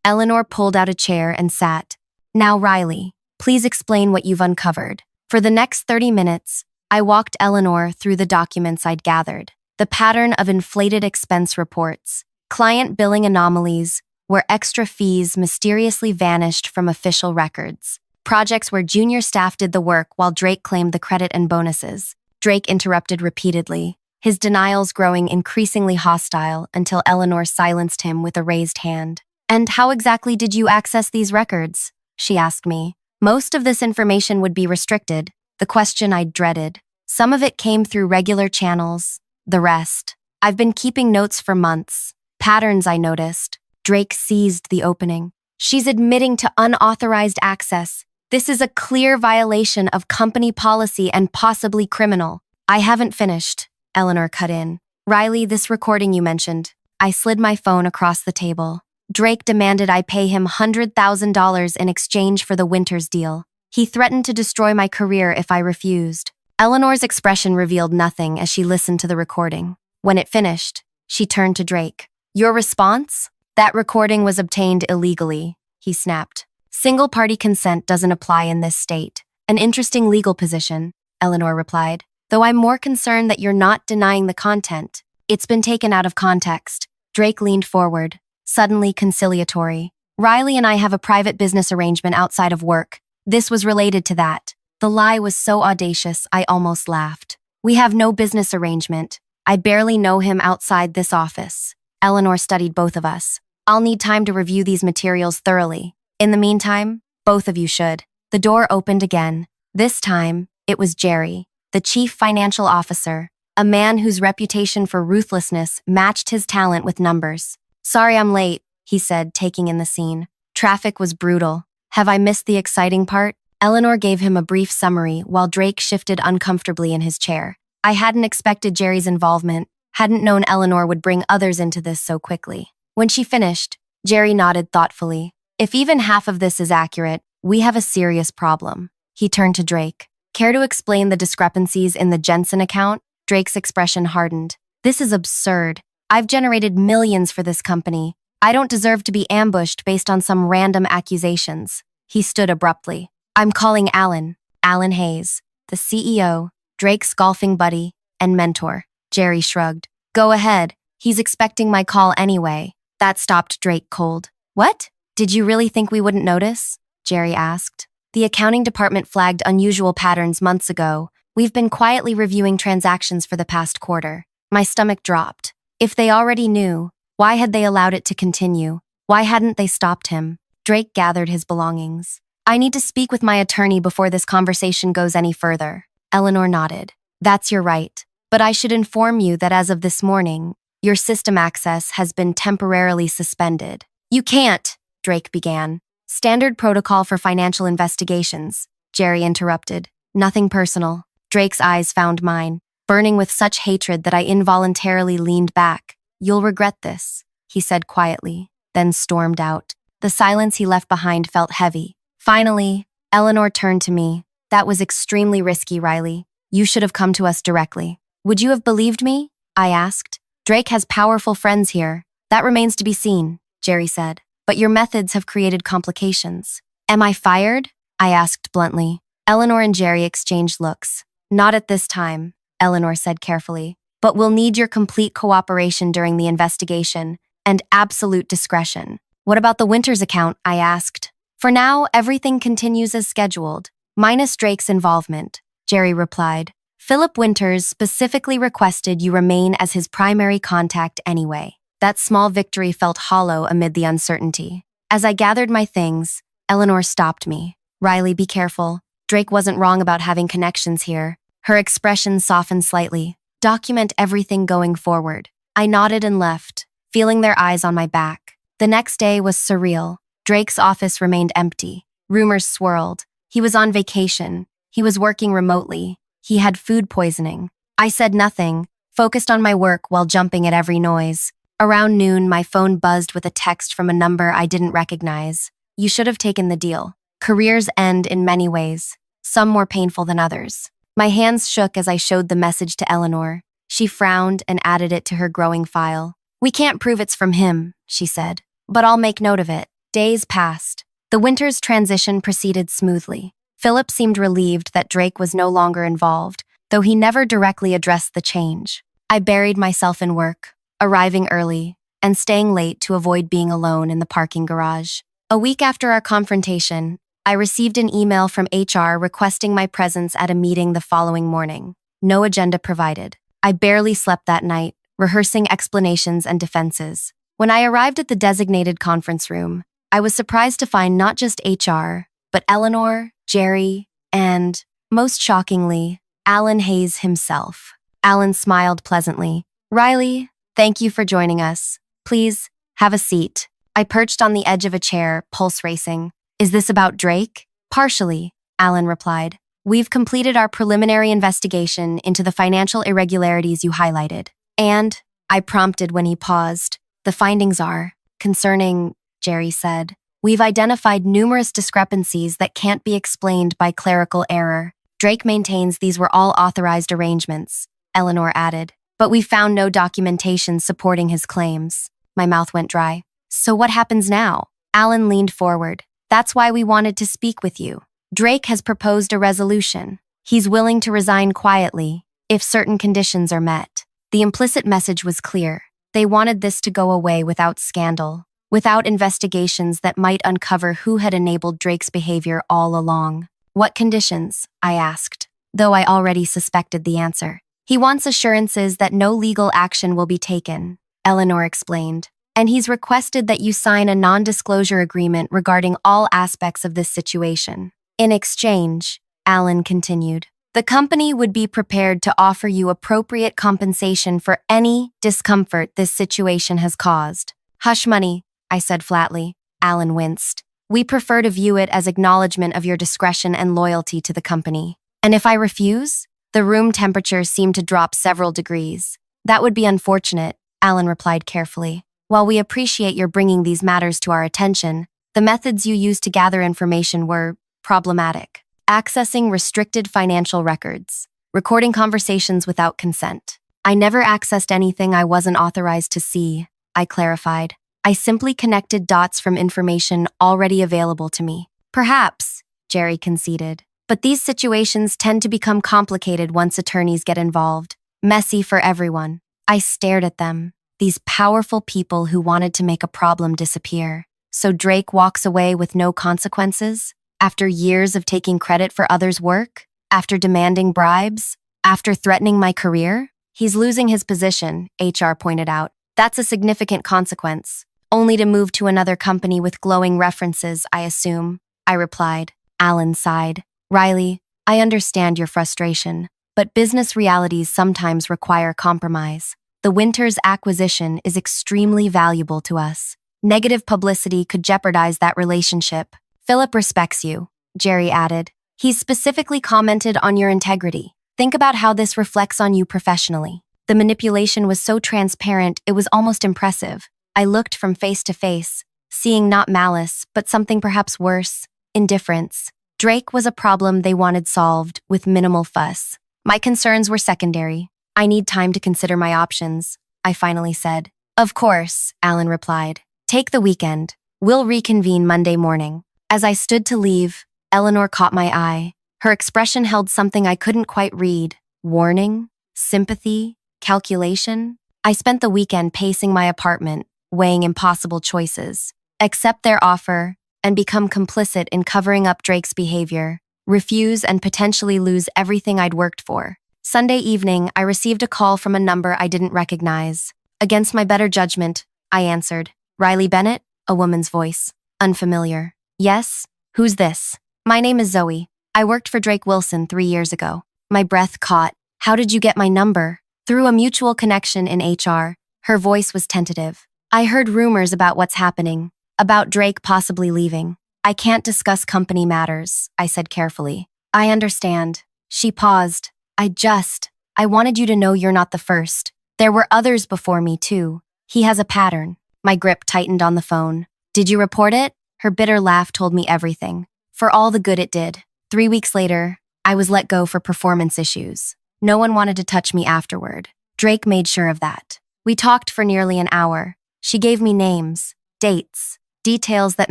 Eleanor pulled out a chair and sat. "Now, Riley, please explain what you've uncovered." For the next 30 minutes, I walked Eleanor through the documents I'd gathered. The pattern of inflated expense reports, client billing anomalies, where extra fees mysteriously vanished from official records, projects where junior staff did the work while Drake claimed the credit and bonuses. Drake interrupted repeatedly, his denials growing increasingly hostile until Eleanor silenced him with a raised hand. "And how exactly did you access these records?" she asked me. Most of this information would be restricted, the question I'd dreaded. Some of it came through regular channels, the rest. I've been keeping notes for months. Patterns I noticed. Drake seized the opening. She's admitting to unauthorized access. This is a clear violation of company policy and possibly criminal. I haven't finished, Eleanor cut in. Riley, this recording you mentioned. I slid my phone across the table. Drake demanded I pay him $100,000 in exchange for the Winters deal. He threatened to destroy my career if I refused. Eleanor's expression revealed nothing as she listened to the recording. When it finished, she turned to Drake. Your response? That recording was obtained illegally, he snapped. Single-party consent doesn't apply in this state. An interesting legal position, Eleanor replied. Though I'm more concerned that you're not denying the content. It's been taken out of context. Drake leaned forward, suddenly conciliatory. Riley and I have a private business arrangement outside of work. This was related to that. The lie was so audacious, I almost laughed. We have no business arrangement. I barely know him outside this office. Eleanor studied both of us. I'll need time to review these materials thoroughly. In the meantime, both of you should. The door opened again. This time, it was Jerry, the chief financial officer, a man whose reputation for ruthlessness matched his talent with numbers. Sorry I'm late, he said, taking in the scene. Traffic was brutal. Have I missed the exciting part? Eleanor gave him a brief summary while Drake shifted uncomfortably in his chair. I hadn't expected Jerry's involvement, hadn't known Eleanor would bring others into this so quickly. When she finished, Jerry nodded thoughtfully. If even half of this is accurate, we have a serious problem. He turned to Drake. Care to explain the discrepancies in the Jensen account? Drake's expression hardened. This is absurd. I've generated millions for this company. I don't deserve to be ambushed based on some random accusations. He stood abruptly. I'm calling Alan Hayes, the CEO, Drake's golfing buddy, and mentor. Jerry shrugged. Go ahead. He's expecting my call anyway. That stopped Drake cold. What? Did you really think we wouldn't notice? Jerry asked. The accounting department flagged unusual patterns months ago. We've been quietly reviewing transactions for the past quarter. My stomach dropped. If they already knew, why had they allowed it to continue? Why hadn't they stopped him? Drake gathered his belongings. I need to speak with my attorney before this conversation goes any further. Eleanor nodded. That's your right. But I should inform you that as of this morning, your system access has been temporarily suspended. You can't, Drake began. Standard protocol for financial investigations, Jerry interrupted. Nothing personal. Drake's eyes found mine, burning with such hatred that I involuntarily leaned back. You'll regret this, he said quietly, then stormed out. The silence he left behind felt heavy. Finally, Eleanor turned to me. That was extremely risky, Riley. You should have come to us directly. Would you have believed me? I asked. Drake has powerful friends here. That remains to be seen, Jerry said. But your methods have created complications. Am I fired? I asked bluntly. Eleanor and Jerry exchanged looks. Not at this time, Eleanor said carefully. But we'll need your complete cooperation during the investigation and absolute discretion. What about the Winters account? I asked. For now, everything continues as scheduled, minus Drake's involvement, Jerry replied. Philip Winters specifically requested you remain as his primary contact anyway. That small victory felt hollow amid the uncertainty. As I gathered my things, Eleanor stopped me. Riley, be careful. Drake wasn't wrong about having connections here. Her expression softened slightly. Document everything going forward. I nodded and left, feeling their eyes on my back. The next day was surreal. Drake's office remained empty. Rumors swirled. He was on vacation. He was working remotely. He had food poisoning. I said nothing, focused on my work while jumping at every noise. Around noon, my phone buzzed with a text from a number I didn't recognize. You should have taken the deal. Careers end in many ways, some more painful than others. My hands shook as I showed the message to Eleanor. She frowned and added it to her growing file. We can't prove it's from him, she said, but I'll make note of it. Days passed. The Winters transition proceeded smoothly. Philip seemed relieved that Drake was no longer involved, though he never directly addressed the change. I buried myself in work, arriving early and staying late to avoid being alone in the parking garage. A week after our confrontation, I received an email from HR requesting my presence at a meeting the following morning. No agenda provided. I barely slept that night, rehearsing explanations and defenses. When I arrived at the designated conference room, I was surprised to find not just HR, but Eleanor, Jerry, and, most shockingly, Alan Hayes himself. Alan smiled pleasantly. Riley, thank you for joining us. Please, have a seat. I perched on the edge of a chair, pulse racing. Is this about Drake? Partially, Alan replied. We've completed our preliminary investigation into the financial irregularities you highlighted. And, I prompted when he paused, the findings are concerning, Jerry said. We've identified numerous discrepancies that can't be explained by clerical error. Drake maintains these were all authorized arrangements, Eleanor added. But we found no documentation supporting his claims. My mouth went dry. So what happens now? Alan leaned forward. That's why we wanted to speak with you. Drake has proposed a resolution. He's willing to resign quietly, if certain conditions are met. The implicit message was clear. They wanted this to go away without scandal, without investigations that might uncover who had enabled Drake's behavior all along. What conditions? I asked, though I already suspected the answer. He wants assurances that no legal action will be taken, Eleanor explained, and he's requested that you sign a non-disclosure agreement regarding all aspects of this situation. In exchange, Alan continued, the company would be prepared to offer you appropriate compensation for any discomfort this situation has caused. Hush money, I said flatly. Alan winced. We prefer to view it as acknowledgement of your discretion and loyalty to the company. And if I refuse? The room temperature seemed to drop several degrees. That would be unfortunate, Alan replied carefully. While we appreciate your bringing these matters to our attention, the methods you used to gather information were problematic. Accessing restricted financial records, recording conversations without consent. I never accessed anything I wasn't authorized to see, I clarified. I simply connected dots from information already available to me. Perhaps, Jerry conceded. But these situations tend to become complicated once attorneys get involved. Messy for everyone. I stared at them, these powerful people who wanted to make a problem disappear. So Drake walks away with no consequences? After years of taking credit for others' work? After demanding bribes? After threatening my career? He's losing his position, HR pointed out. That's a significant consequence. Only to move to another company with glowing references, I assume, I replied. Alan sighed. Riley, I understand your frustration, but business realities sometimes require compromise. The Winters acquisition is extremely valuable to us. Negative publicity could jeopardize that relationship. Philip respects you, Jerry added. He's specifically commented on your integrity. Think about how this reflects on you professionally. The manipulation was so transparent, it was almost impressive. I looked from face to face, seeing not malice, but something perhaps worse, indifference. Drake was a problem they wanted solved with minimal fuss. My concerns were secondary. I need time to consider my options, I finally said. Of course, Alan replied. Take the weekend. We'll reconvene Monday morning. As I stood to leave, Eleanor caught my eye. Her expression held something I couldn't quite read. Warning? Sympathy? Calculation? I spent the weekend pacing my apartment, weighing impossible choices. Accept their offer and become complicit in covering up Drake's behavior, refuse and potentially lose everything I'd worked for. Sunday evening, I received a call from a number I didn't recognize. Against my better judgment, I answered. Riley Bennett? A woman's voice. Unfamiliar. Yes? Who's this? My name is Zoe. I worked for Drake Wilson 3 years ago. My breath caught. How did you get my number? Through a mutual connection in HR. Her voice was tentative. I heard rumors about what's happening. About Drake possibly leaving. I can't discuss company matters, I said carefully. I understand. She paused. I wanted you to know you're not the first. There were others before me, too. He has a pattern. My grip tightened on the phone. Did you report it? Her bitter laugh told me everything. For all the good it did. 3 weeks later, I was let go for performance issues. No one wanted to touch me afterward. Drake made sure of that. We talked for nearly an hour. She gave me names, dates, details that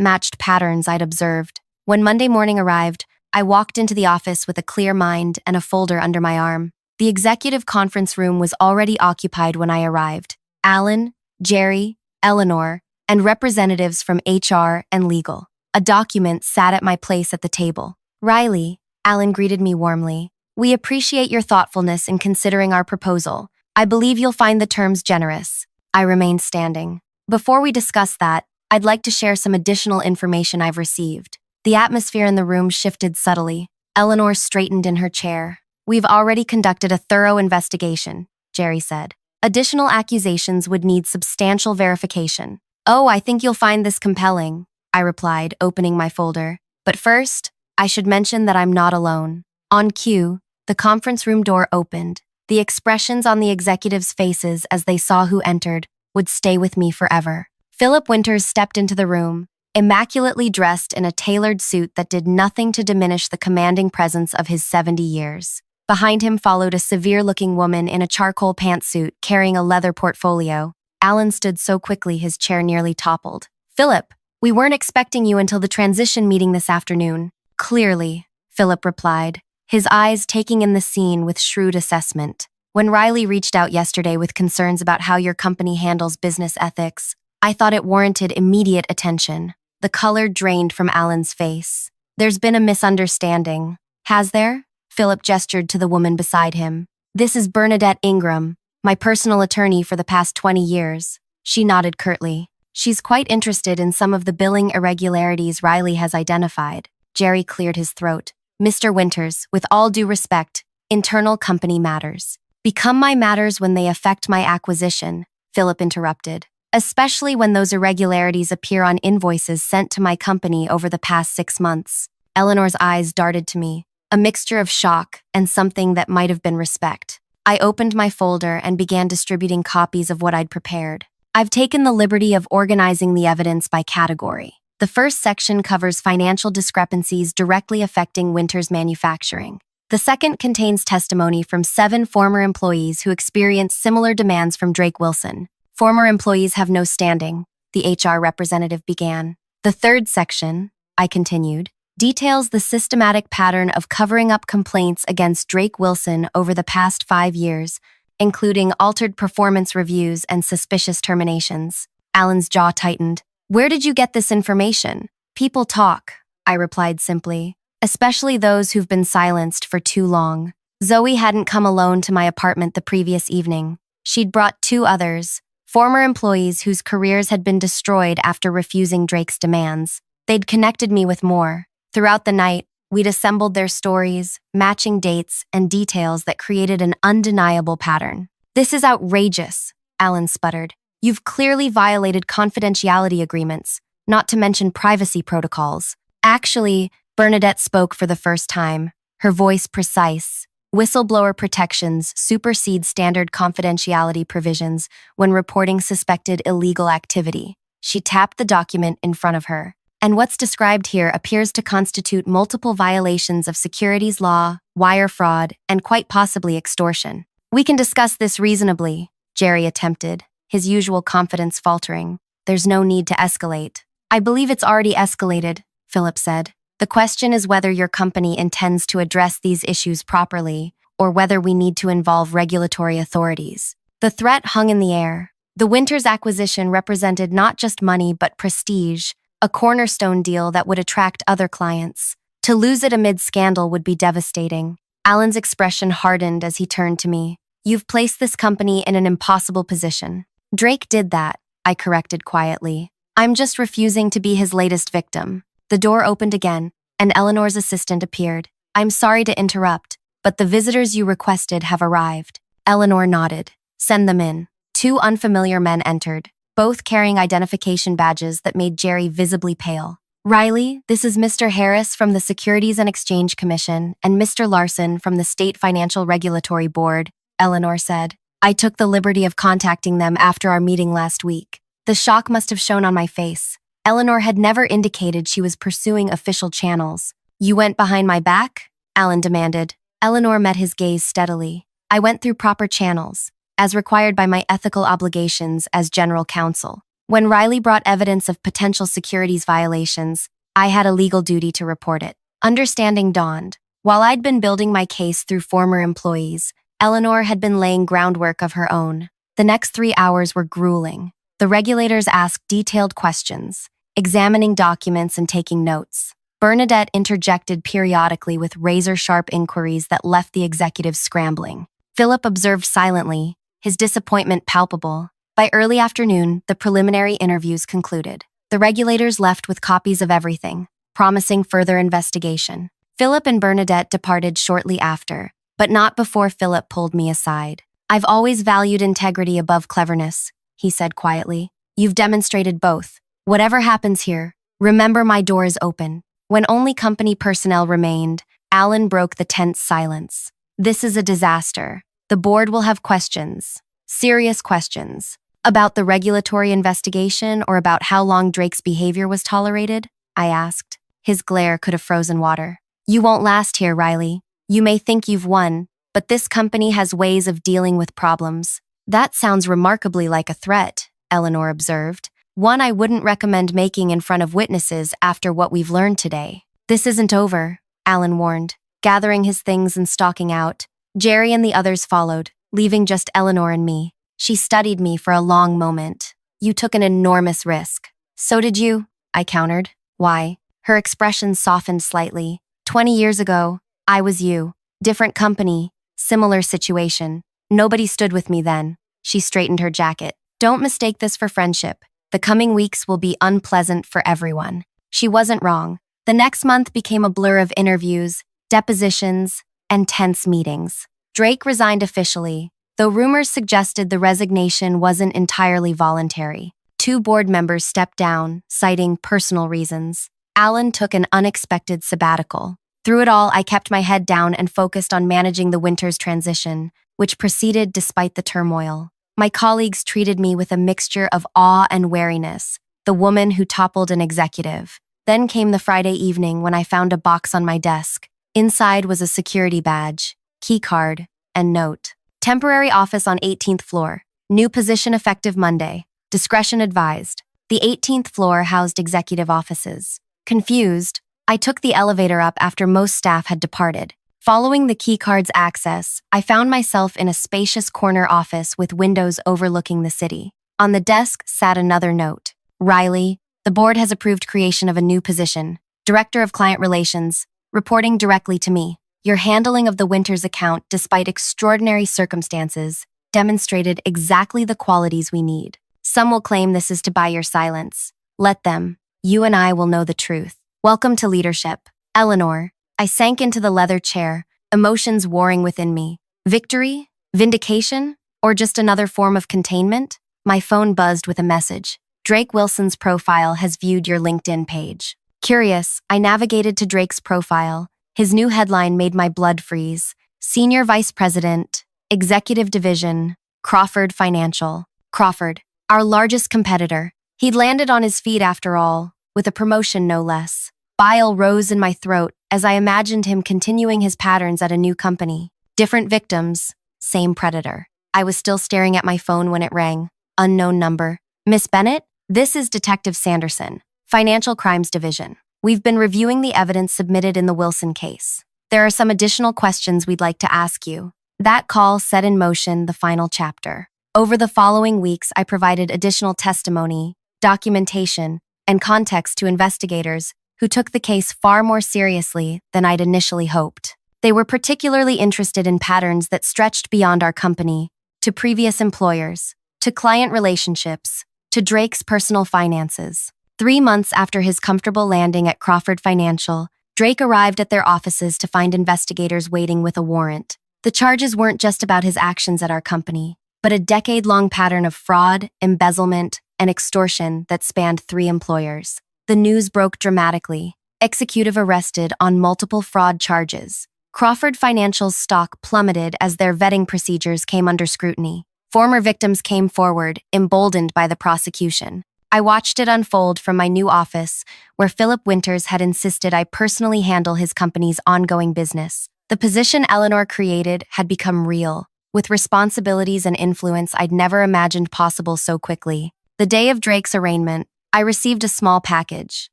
matched patterns I'd observed. When Monday morning arrived, I walked into the office with a clear mind and a folder under my arm. The executive conference room was already occupied when I arrived. Alan, Jerry, Eleanor, and representatives from HR and legal. A document sat at my place at the table. Riley, Alan greeted me warmly. We appreciate your thoughtfulness in considering our proposal. I believe you'll find the terms generous. I remained standing. Before we discuss that, I'd like to share some additional information I've received. The atmosphere in the room shifted subtly. Eleanor straightened in her chair. We've already conducted a thorough investigation, Jerry said. Additional accusations would need substantial verification. Oh, I think you'll find this compelling, I replied, opening my folder. But first, I should mention that I'm not alone. On cue, the conference room door opened. The expressions on the executives' faces as they saw who entered would stay with me forever. Philip Winters stepped into the room, immaculately dressed in a tailored suit that did nothing to diminish the commanding presence of his 70 years. Behind him followed a severe-looking woman in a charcoal pantsuit carrying a leather portfolio. Alan stood so quickly his chair nearly toppled. Philip, we weren't expecting you until the transition meeting this afternoon. Clearly, Philip replied, his eyes taking in the scene with shrewd assessment. When Riley reached out yesterday with concerns about how your company handles business ethics, I thought it warranted immediate attention. The color drained from Alan's face. There's been a misunderstanding. Has there? Philip gestured to the woman beside him. This is Bernadette Ingram, my personal attorney for the past 20 years. She nodded curtly. She's quite interested in some of the billing irregularities Riley has identified. Jerry cleared his throat. Mr. Winters, with all due respect, internal company matters become my matters when they affect my acquisition, Philip interrupted, especially when those irregularities appear on invoices sent to my company over the past 6 months. Eleanor's eyes darted to me, a mixture of shock and something that might have been respect. I opened my folder and began distributing copies of what I'd prepared. I've taken the liberty of organizing the evidence by category. The first section covers financial discrepancies directly affecting Winters Manufacturing. The second contains testimony from 7 former employees who experienced similar demands from Drake Wilson. Former employees have no standing, the HR representative began. The third section, I continued, details the systematic pattern of covering up complaints against Drake Wilson over the past 5 years, including altered performance reviews and suspicious terminations. Alan's jaw tightened. Where did you get this information? People talk, I replied simply, especially those who've been silenced for too long. Zoe hadn't come alone to my apartment the previous evening. She'd brought 2 others, former employees whose careers had been destroyed after refusing Drake's demands. They'd connected me with more. Throughout the night, we'd assembled their stories, matching dates and details that created an undeniable pattern. This is outrageous, Alan sputtered. You've clearly violated confidentiality agreements, not to mention privacy protocols. Actually, Bernadette spoke for the first time, her voice precise. Whistleblower protections supersede standard confidentiality provisions when reporting suspected illegal activity. She tapped the document in front of her. And what's described here appears to constitute multiple violations of securities law, wire fraud, and quite possibly extortion. We can discuss this reasonably, Jerry attempted, his usual confidence faltering. There's no need to escalate. I believe it's already escalated, Philip said. The question is whether your company intends to address these issues properly, or whether we need to involve regulatory authorities. The threat hung in the air. The Winters acquisition represented not just money but prestige, a cornerstone deal that would attract other clients. To lose it amid scandal would be devastating. Alan's expression hardened as he turned to me. You've placed this company in an impossible position. Drake did that, I corrected quietly. I'm just refusing to be his latest victim. The door opened again, and Eleanor's assistant appeared. I'm sorry to interrupt, but the visitors you requested have arrived. Eleanor nodded. Send them in. 2 unfamiliar men entered, both carrying identification badges that made Jerry visibly pale. Riley, this is Mr. Harris from the Securities and Exchange Commission and Mr. Larson from the State Financial Regulatory Board, Eleanor said. I took the liberty of contacting them after our meeting last week. The shock must have shown on my face. Eleanor had never indicated she was pursuing official channels. You went behind my back? Alan demanded. Eleanor met his gaze steadily. I went through proper channels, as required by my ethical obligations as general counsel. When Riley brought evidence of potential securities violations, I had a legal duty to report it. Understanding dawned. While I'd been building my case through former employees, Eleanor had been laying groundwork of her own. The next 3 hours were grueling. The regulators asked detailed questions, examining documents and taking notes. Bernadette interjected periodically with razor-sharp inquiries that left the executives scrambling. Philip observed silently, his disappointment palpable. By early afternoon, the preliminary interviews concluded. The regulators left with copies of everything, promising further investigation. Philip and Bernadette departed shortly after, but not before Philip pulled me aside. I've always valued integrity above cleverness, he said quietly. You've demonstrated both. Whatever happens here, remember my door is open. When only company personnel remained, Alan broke the tense silence. This is a disaster. The board will have questions. Serious questions. About the regulatory investigation or about how long Drake's behavior was tolerated? I asked. His glare could have frozen water. You won't last here, Riley. You may think you've won, but this company has ways of dealing with problems. That sounds remarkably like a threat, Eleanor observed. One I wouldn't recommend making in front of witnesses after what we've learned today. This isn't over, Alan warned, gathering his things and stalking out. Jerry and the others followed, leaving just Eleanor and me. She studied me for a long moment. You took an enormous risk. So did you, I countered. Why? Her expression softened slightly. 20 years ago, I was you. Different company, similar situation. Nobody stood with me then. She straightened her jacket. Don't mistake this for friendship. The coming weeks will be unpleasant for everyone. She wasn't wrong. The next month became a blur of interviews, depositions, and tense meetings. Drake resigned officially, though rumors suggested the resignation wasn't entirely voluntary. 2 board members stepped down, citing personal reasons. Alan took an unexpected sabbatical. Through it all, I kept my head down and focused on managing the winter's transition, which proceeded despite the turmoil. My colleagues treated me with a mixture of awe and wariness, the woman who toppled an executive. Then came the Friday evening when I found a box on my desk. Inside was a security badge, key card, and note. Temporary office on 18th floor. New position effective Monday. Discretion advised. The 18th floor housed executive offices. Confused, I took the elevator up after most staff had departed. Following the keycard's access, I found myself in a spacious corner office with windows overlooking the city. On the desk sat another note. Riley, the board has approved creation of a new position, Director of Client Relations, reporting directly to me. Your handling of the Winters account, despite extraordinary circumstances, demonstrated exactly the qualities we need. Some will claim this is to buy your silence. Let them. You and I will know the truth. Welcome to leadership. Eleanor. I sank into the leather chair, emotions warring within me. Victory? Vindication? Or just another form of containment? My phone buzzed with a message. Drake Wilson's profile has viewed your LinkedIn page. Curious, I navigated to Drake's profile. His new headline made my blood freeze. Senior Vice President, Executive Division, Crawford Financial. Crawford, our largest competitor. He'd landed on his feet after all, with a promotion no less. Bile rose in my throat as I imagined him continuing his patterns at a new company. Different victims, same predator. I was still staring at my phone when it rang. Unknown number. Miss Bennett? This is Detective Sanderson, Financial Crimes Division. We've been reviewing the evidence submitted in the Wilson case. There are some additional questions we'd like to ask you. That call set in motion the final chapter. Over the following weeks, I provided additional testimony, documentation, and context to investigators who took the case far more seriously than I'd initially hoped. They were particularly interested in patterns that stretched beyond our company, to previous employers, to client relationships, to Drake's personal finances. 3 months after his comfortable landing at Crawford Financial, Drake arrived at their offices to find investigators waiting with a warrant. The charges weren't just about his actions at our company, but a decade-long pattern of fraud, embezzlement, and extortion that spanned 3 employers. The news broke dramatically. Executive arrested on multiple fraud charges. Crawford Financial's stock plummeted as their vetting procedures came under scrutiny. Former victims came forward, emboldened by the prosecution. I watched it unfold from my new office, where Philip Winters had insisted I personally handle his company's ongoing business. The position Eleanor created had become real, with responsibilities and influence I'd never imagined possible so quickly. The day of Drake's arraignment, I received a small package.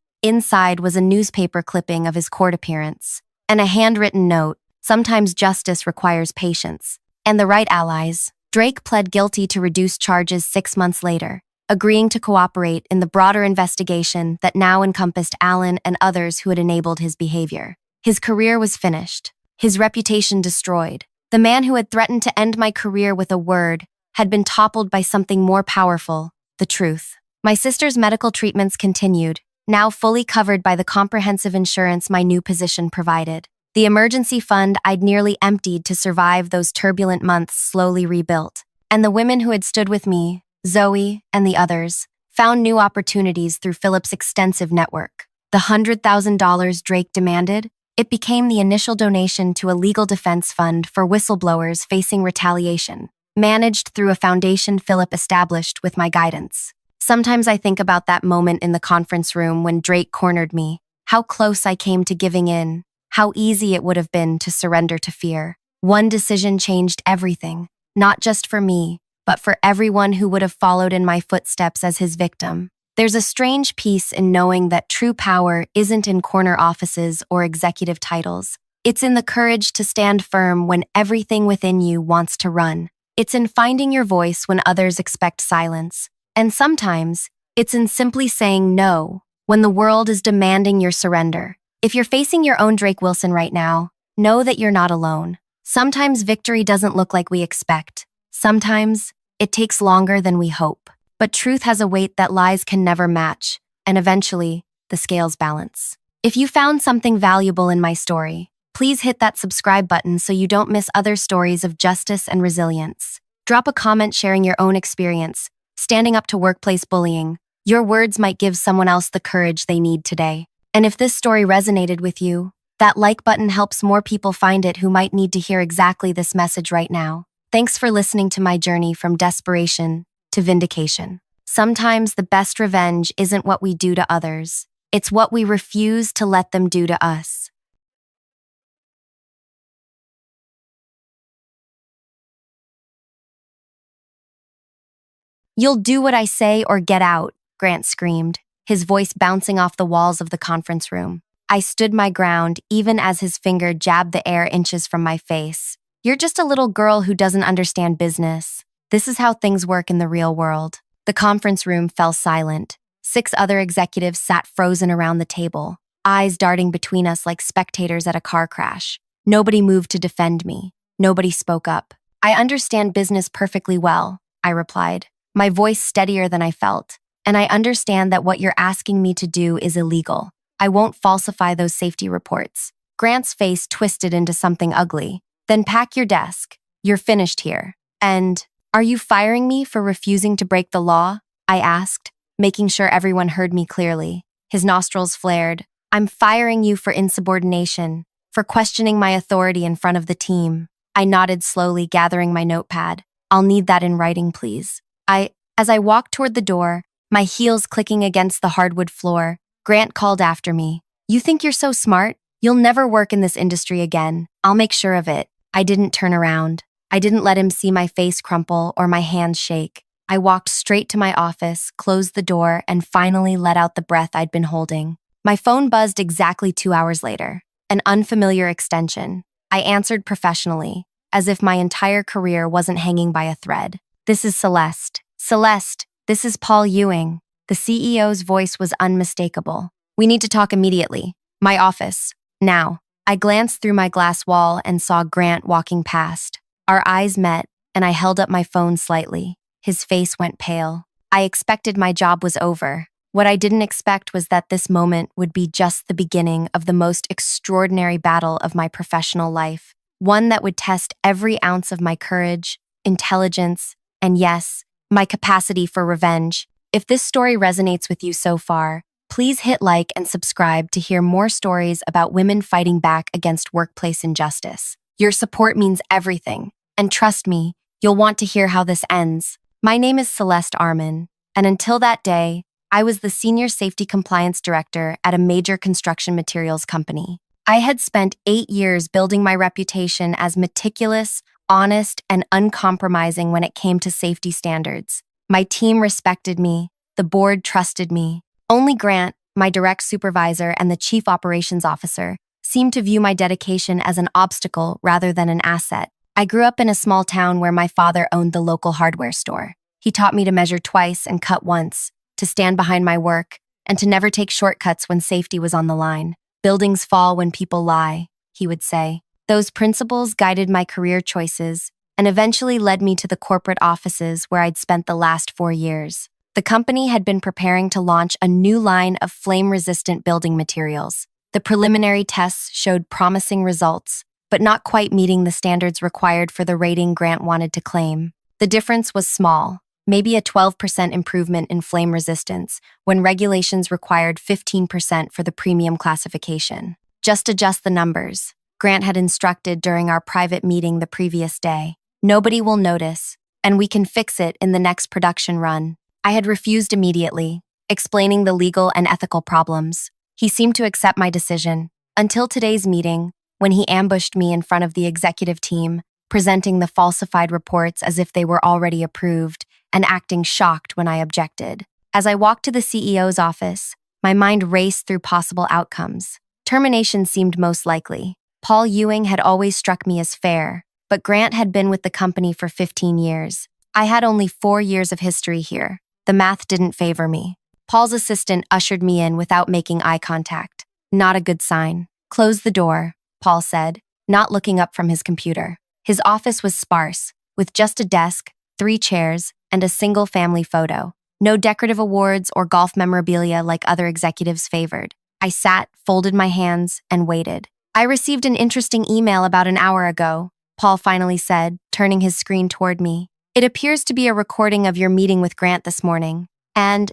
Inside was a newspaper clipping of his court appearance, and a handwritten note. Sometimes justice requires patience. And the right allies. Drake pled guilty to reduced charges 6 months later, agreeing to cooperate in the broader investigation that now encompassed Alan and others who had enabled his behavior. His career was finished, his reputation destroyed. The man who had threatened to end my career with a word had been toppled by something more powerful, the truth. My sister's medical treatments continued, now fully covered by the comprehensive insurance my new position provided. The emergency fund I'd nearly emptied to survive those turbulent months slowly rebuilt. And the women who had stood with me, Zoe and the others, found new opportunities through Philip's extensive network. The $100,000 Drake demanded, it became the initial donation to a legal defense fund for whistleblowers facing retaliation, managed through a foundation Philip established with my guidance. Sometimes I think about that moment in the conference room when Drake cornered me, how close I came to giving in, how easy it would have been to surrender to fear. One decision changed everything, not just for me, but for everyone who would have followed in my footsteps as his victim. There's a strange peace in knowing that true power isn't in corner offices or executive titles. It's in the courage to stand firm when everything within you wants to run. It's in finding your voice when others expect silence. And sometimes, it's in simply saying no when the world is demanding your surrender. If you're facing your own Drake Wilson right now, know that you're not alone. Sometimes victory doesn't look like we expect. Sometimes, it takes longer than we hope. But truth has a weight that lies can never match, and eventually, the scales balance. If you found something valuable in my story, please hit that subscribe button so you don't miss other stories of justice and resilience. Drop a comment sharing your own experience, standing up to workplace bullying. Your words might give someone else the courage they need today. And if this story resonated with you, that like button helps more people find it who might need to hear exactly this message right now. Thanks for listening to my journey from desperation to vindication. Sometimes the best revenge isn't what we do to others. It's what we refuse to let them do to us. You'll do what I say or get out, Grant screamed, his voice bouncing off the walls of the conference room. I stood my ground even as his finger jabbed the air inches from my face. You're just a little girl who doesn't understand business. This is how things work in the real world. The conference room fell silent. 6 other executives sat frozen around the table, eyes darting between us like spectators at a car crash. Nobody moved to defend me. Nobody spoke up. I understand business perfectly well, I replied, my voice steadier than I felt. And I understand that what you're asking me to do is illegal. I won't falsify those safety reports. Grant's face twisted into something ugly. Then pack your desk. You're finished here. And are you firing me for refusing to break the law? I asked, making sure everyone heard me clearly. His nostrils flared. I'm firing you for insubordination, for questioning my authority in front of the team. I nodded slowly, gathering my notepad. I'll need that in writing, please. As I walked toward the door, my heels clicking against the hardwood floor, Grant called after me. You think you're so smart? You'll never work in this industry again. I'll make sure of it. I didn't turn around. I didn't let him see my face crumple or my hands shake. I walked straight to my office, closed the door, and finally let out the breath I'd been holding. My phone buzzed exactly 2 hours later. An unfamiliar extension. I answered professionally, as if my entire career wasn't hanging by a thread. This is Celeste. Celeste, this is Paul Ewing. The CEO's voice was unmistakable. We need to talk immediately. My office. Now. I glanced through my glass wall and saw Grant walking past. Our eyes met, and I held up my phone slightly. His face went pale. I expected my job was over. What I didn't expect was that this moment would be just the beginning of the most extraordinary battle of my professional life. One that would test every ounce of my courage, intelligence, and yes, my capacity for revenge. If this story resonates with you so far, please hit like and subscribe to hear more stories about women fighting back against workplace injustice. Your support means everything, and trust me, you'll want to hear how this ends. My name is Celeste Arman, and until that day, I was the Senior Safety Compliance Director at a major construction materials company. I had spent 8 years building my reputation as meticulous, honest, and uncompromising when it came to safety standards. My team respected me, the board trusted me. Only Grant, my direct supervisor and the chief operations officer, seemed to view my dedication as an obstacle rather than an asset. I grew up in a small town where my father owned the local hardware store. He taught me to measure twice and cut once, to stand behind my work, and to never take shortcuts when safety was on the line. Buildings fall when people lie, he would say. Those principles guided my career choices and eventually led me to the corporate offices where I'd spent the last 4 years. The company had been preparing to launch a new line of flame-resistant building materials. The preliminary tests showed promising results, but not quite meeting the standards required for the rating Grant wanted to claim. The difference was small, maybe a 12% improvement in flame resistance, when regulations required 15% for the premium classification. Just adjust the numbers, Grant had instructed during our private meeting the previous day. Nobody will notice, and we can fix it in the next production run. I had refused immediately, explaining the legal and ethical problems. He seemed to accept my decision, until today's meeting, when he ambushed me in front of the executive team, presenting the falsified reports as if they were already approved, and acting shocked when I objected. As I walked to the CEO's office, my mind raced through possible outcomes. Termination seemed most likely. Paul Ewing had always struck me as fair, but Grant had been with the company for 15 years. I had only 4 years of history here. The math didn't favor me. Paul's assistant ushered me in without making eye contact. Not a good sign. Close the door, Paul said, not looking up from his computer. His office was sparse, with just a desk, 3 chairs, and a single family photo. No decorative awards or golf memorabilia like other executives favored. I sat, folded my hands, and waited. I received an interesting email about an hour ago, Paul finally said, turning his screen toward me. It appears to be a recording of your meeting with Grant this morning. And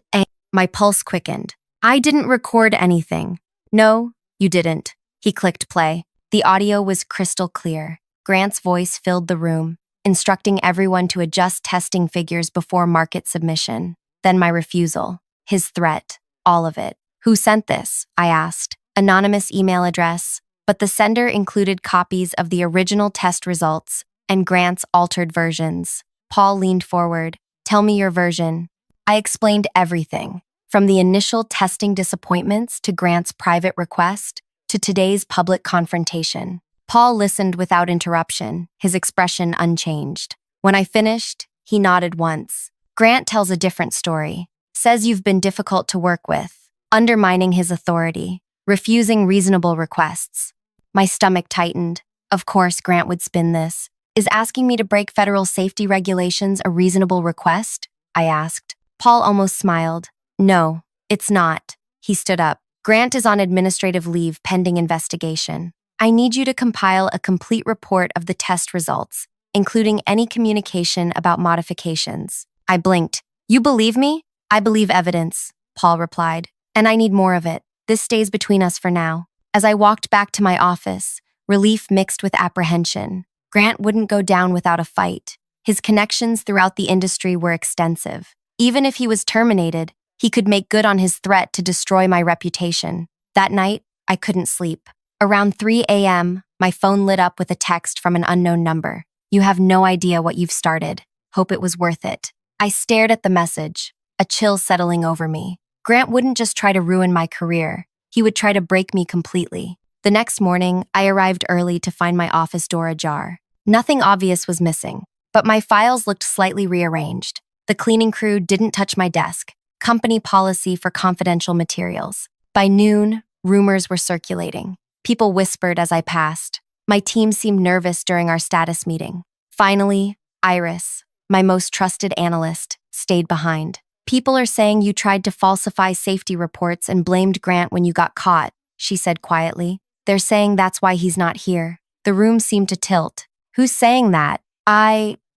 my pulse quickened. I didn't record anything. No, you didn't. He clicked play. The audio was crystal clear. Grant's voice filled the room, instructing everyone to adjust testing figures before market submission. Then my refusal. His threat. All of it. Who sent this? I asked. Anonymous email address, but the sender included copies of the original test results and Grant's altered versions. Paul leaned forward. Tell me your version. I explained everything, from the initial testing disappointments to Grant's private request to today's public confrontation. Paul listened without interruption, his expression unchanged. When I finished, he nodded once. Grant tells a different story. Says you've been difficult to work with, undermining his authority, refusing reasonable requests. My stomach tightened. Of course, Grant would spin this. Is asking me to break federal safety regulations a reasonable request? I asked. Paul almost smiled. No, it's not. He stood up. Grant is on administrative leave pending investigation. I need you to compile a complete report of the test results, including any communication about modifications. I blinked. You believe me? I believe evidence, Paul replied. And I need more of it. This stays between us for now. As I walked back to my office, relief mixed with apprehension. Grant wouldn't go down without a fight. His connections throughout the industry were extensive. Even if he was terminated, he could make good on his threat to destroy my reputation. That night, I couldn't sleep. Around 3 a.m., my phone lit up with a text from an unknown number. You have no idea what you've started. Hope it was worth it. I stared at the message, a chill settling over me. Grant wouldn't just try to ruin my career. He would try to break me completely. The next morning, I arrived early to find my office door ajar. Nothing obvious was missing, but my files looked slightly rearranged. The cleaning crew didn't touch my desk. Company policy for confidential materials. By noon, rumors were circulating. People whispered as I passed. My team seemed nervous during our status meeting. Finally, Iris, my most trusted analyst, stayed behind. People are saying you tried to falsify safety reports and blamed Grant when you got caught, she said quietly. They're saying that's why he's not here. The room seemed to tilt. Who's saying that?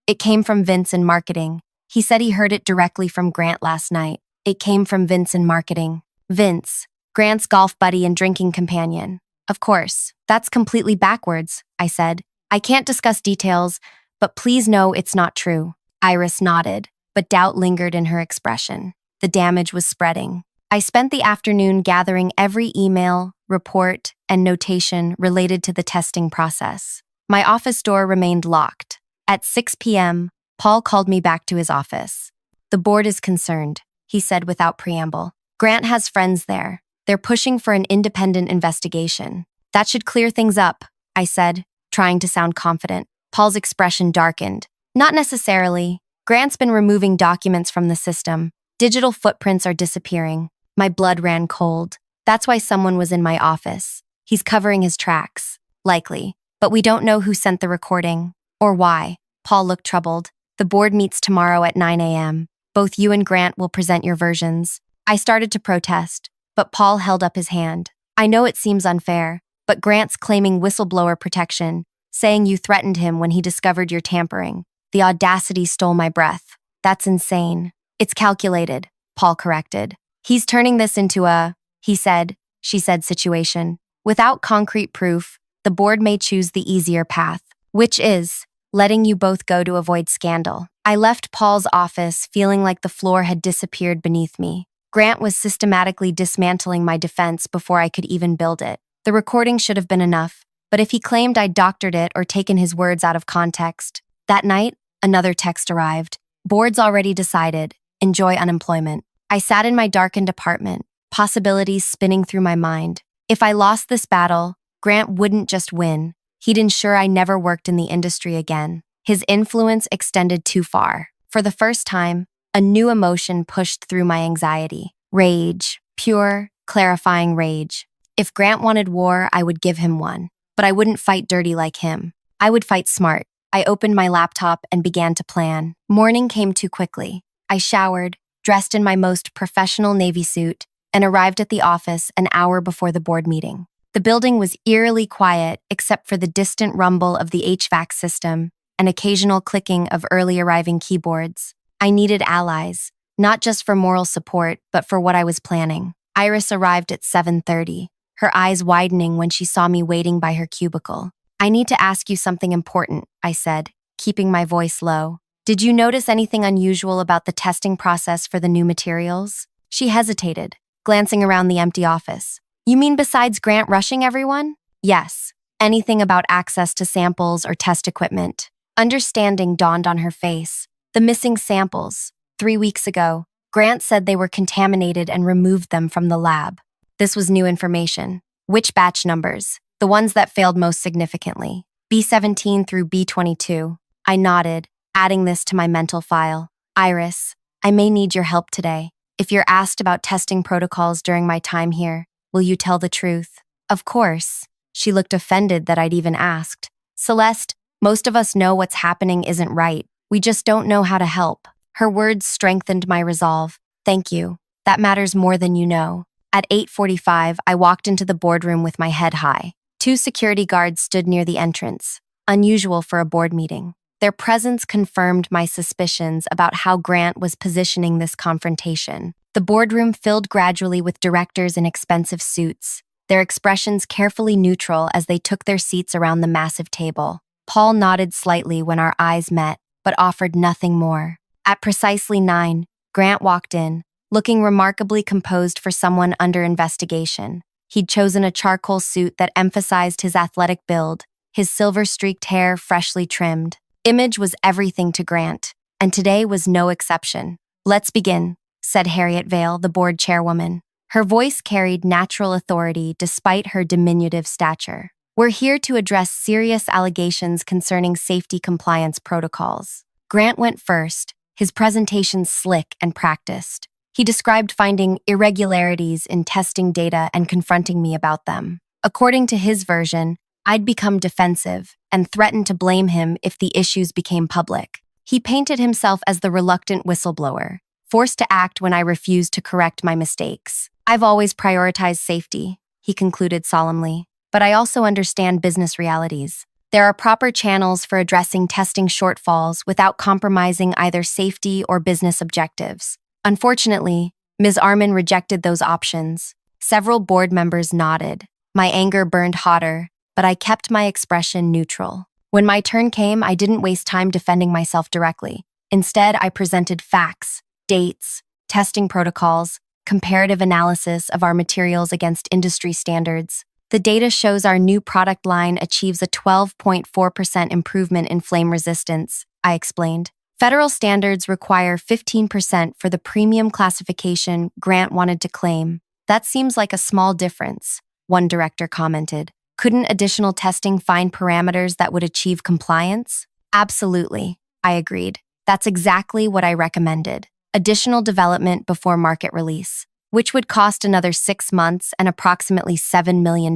It came from Vince in marketing. He said he heard it directly from Grant last night. It came from Vince in marketing. Vince, Grant's golf buddy and drinking companion. Of course, that's completely backwards, I said. I can't discuss details, but please know it's not true. Iris nodded, but doubt lingered in her expression. The damage was spreading. I spent the afternoon gathering every email, report, and notation related to the testing process. My office door remained locked. At 6 p.m., Paul called me back to his office. The board is concerned, he said without preamble. Grant has friends there. They're pushing for an independent investigation. That should clear things up, I said, trying to sound confident. Paul's expression darkened. Not necessarily. Grant's been removing documents from the system. Digital footprints are disappearing. My blood ran cold. That's why someone was in my office. He's covering his tracks. Likely. But we don't know who sent the recording. Or why. Paul looked troubled. The board meets tomorrow at 9 a.m. Both you and Grant will present your versions. I started to protest, but Paul held up his hand. I know it seems unfair, but Grant's claiming whistleblower protection, saying you threatened him when he discovered your tampering. The audacity stole my breath. That's insane. It's calculated, Paul corrected. He's turning this into a, he said, she said situation. Without concrete proof, the board may choose the easier path, which is letting you both go to avoid scandal. I left Paul's office feeling like the floor had disappeared beneath me. Grant was systematically dismantling my defense before I could even build it. The recording should have been enough, but if he claimed I'd doctored it or taken his words out of context. That night, another text arrived. Board's already decided. Enjoy unemployment. I sat in my darkened apartment, possibilities spinning through my mind. If I lost this battle, Grant wouldn't just win. He'd ensure I never worked in the industry again. His influence extended too far. For the first time, a new emotion pushed through my anxiety. Rage. Pure, clarifying rage. If Grant wanted war, I would give him one. But I wouldn't fight dirty like him. I would fight smart. I opened my laptop and began to plan. Morning came too quickly. I showered, dressed in my most professional Navy suit, and arrived at the office an hour before the board meeting. The building was eerily quiet except for the distant rumble of the HVAC system and occasional clicking of early arriving keyboards. I needed allies, not just for moral support, but for what I was planning. Iris arrived at 7:30, her eyes widening when she saw me waiting by her cubicle. I need to ask you something important, I said, keeping my voice low. Did you notice anything unusual about the testing process for the new materials? She hesitated, glancing around the empty office. You mean besides Grant rushing everyone? Yes. Anything about access to samples or test equipment. Understanding dawned on her face. The missing samples. 3 weeks ago, Grant said they were contaminated and removed them from the lab. This was new information. Which batch numbers? The ones that failed most significantly. B17 through B22. I nodded, adding this to my mental file. Iris, I may need your help today. If you're asked about testing protocols during my time here, will you tell the truth? Of course. She looked offended that I'd even asked. Celeste, most of us know what's happening isn't right. We just don't know how to help. Her words strengthened my resolve. Thank you. That matters more than you know. At 8:45, I walked into the boardroom with my head high. 2 security guards stood near the entrance, unusual for a board meeting. Their presence confirmed my suspicions about how Grant was positioning this confrontation. The boardroom filled gradually with directors in expensive suits, their expressions carefully neutral as they took their seats around the massive table. Paul nodded slightly when our eyes met, but offered nothing more. At precisely 9, Grant walked in, looking remarkably composed for someone under investigation. He'd chosen a charcoal suit that emphasized his athletic build, his silver-streaked hair freshly trimmed. Image was everything to Grant, and today was no exception. Let's begin, said Harriet Vale, the board chairwoman. Her voice carried natural authority despite her diminutive stature. We're here to address serious allegations concerning safety compliance protocols. Grant went first, his presentation slick and practiced. He described finding irregularities in testing data and confronting me about them. According to his version, I'd become defensive and threatened to blame him if the issues became public. He painted himself as the reluctant whistleblower, forced to act when I refused to correct my mistakes. I've always prioritized safety, he concluded solemnly, but I also understand business realities. There are proper channels for addressing testing shortfalls without compromising either safety or business objectives. Unfortunately, Ms. Arman rejected those options. Several board members nodded. My anger burned hotter, but I kept my expression neutral. When my turn came, I didn't waste time defending myself directly. Instead, I presented facts, dates, testing protocols, comparative analysis of our materials against industry standards. The data shows our new product line achieves a 12.4% improvement in flame resistance, I explained. Federal standards require 15% for the premium classification Grant wanted to claim. That seems like a small difference, one director commented. Couldn't additional testing find parameters that would achieve compliance? Absolutely, I agreed. That's exactly what I recommended. Additional development before market release, which would cost another 6 months and approximately $7 million.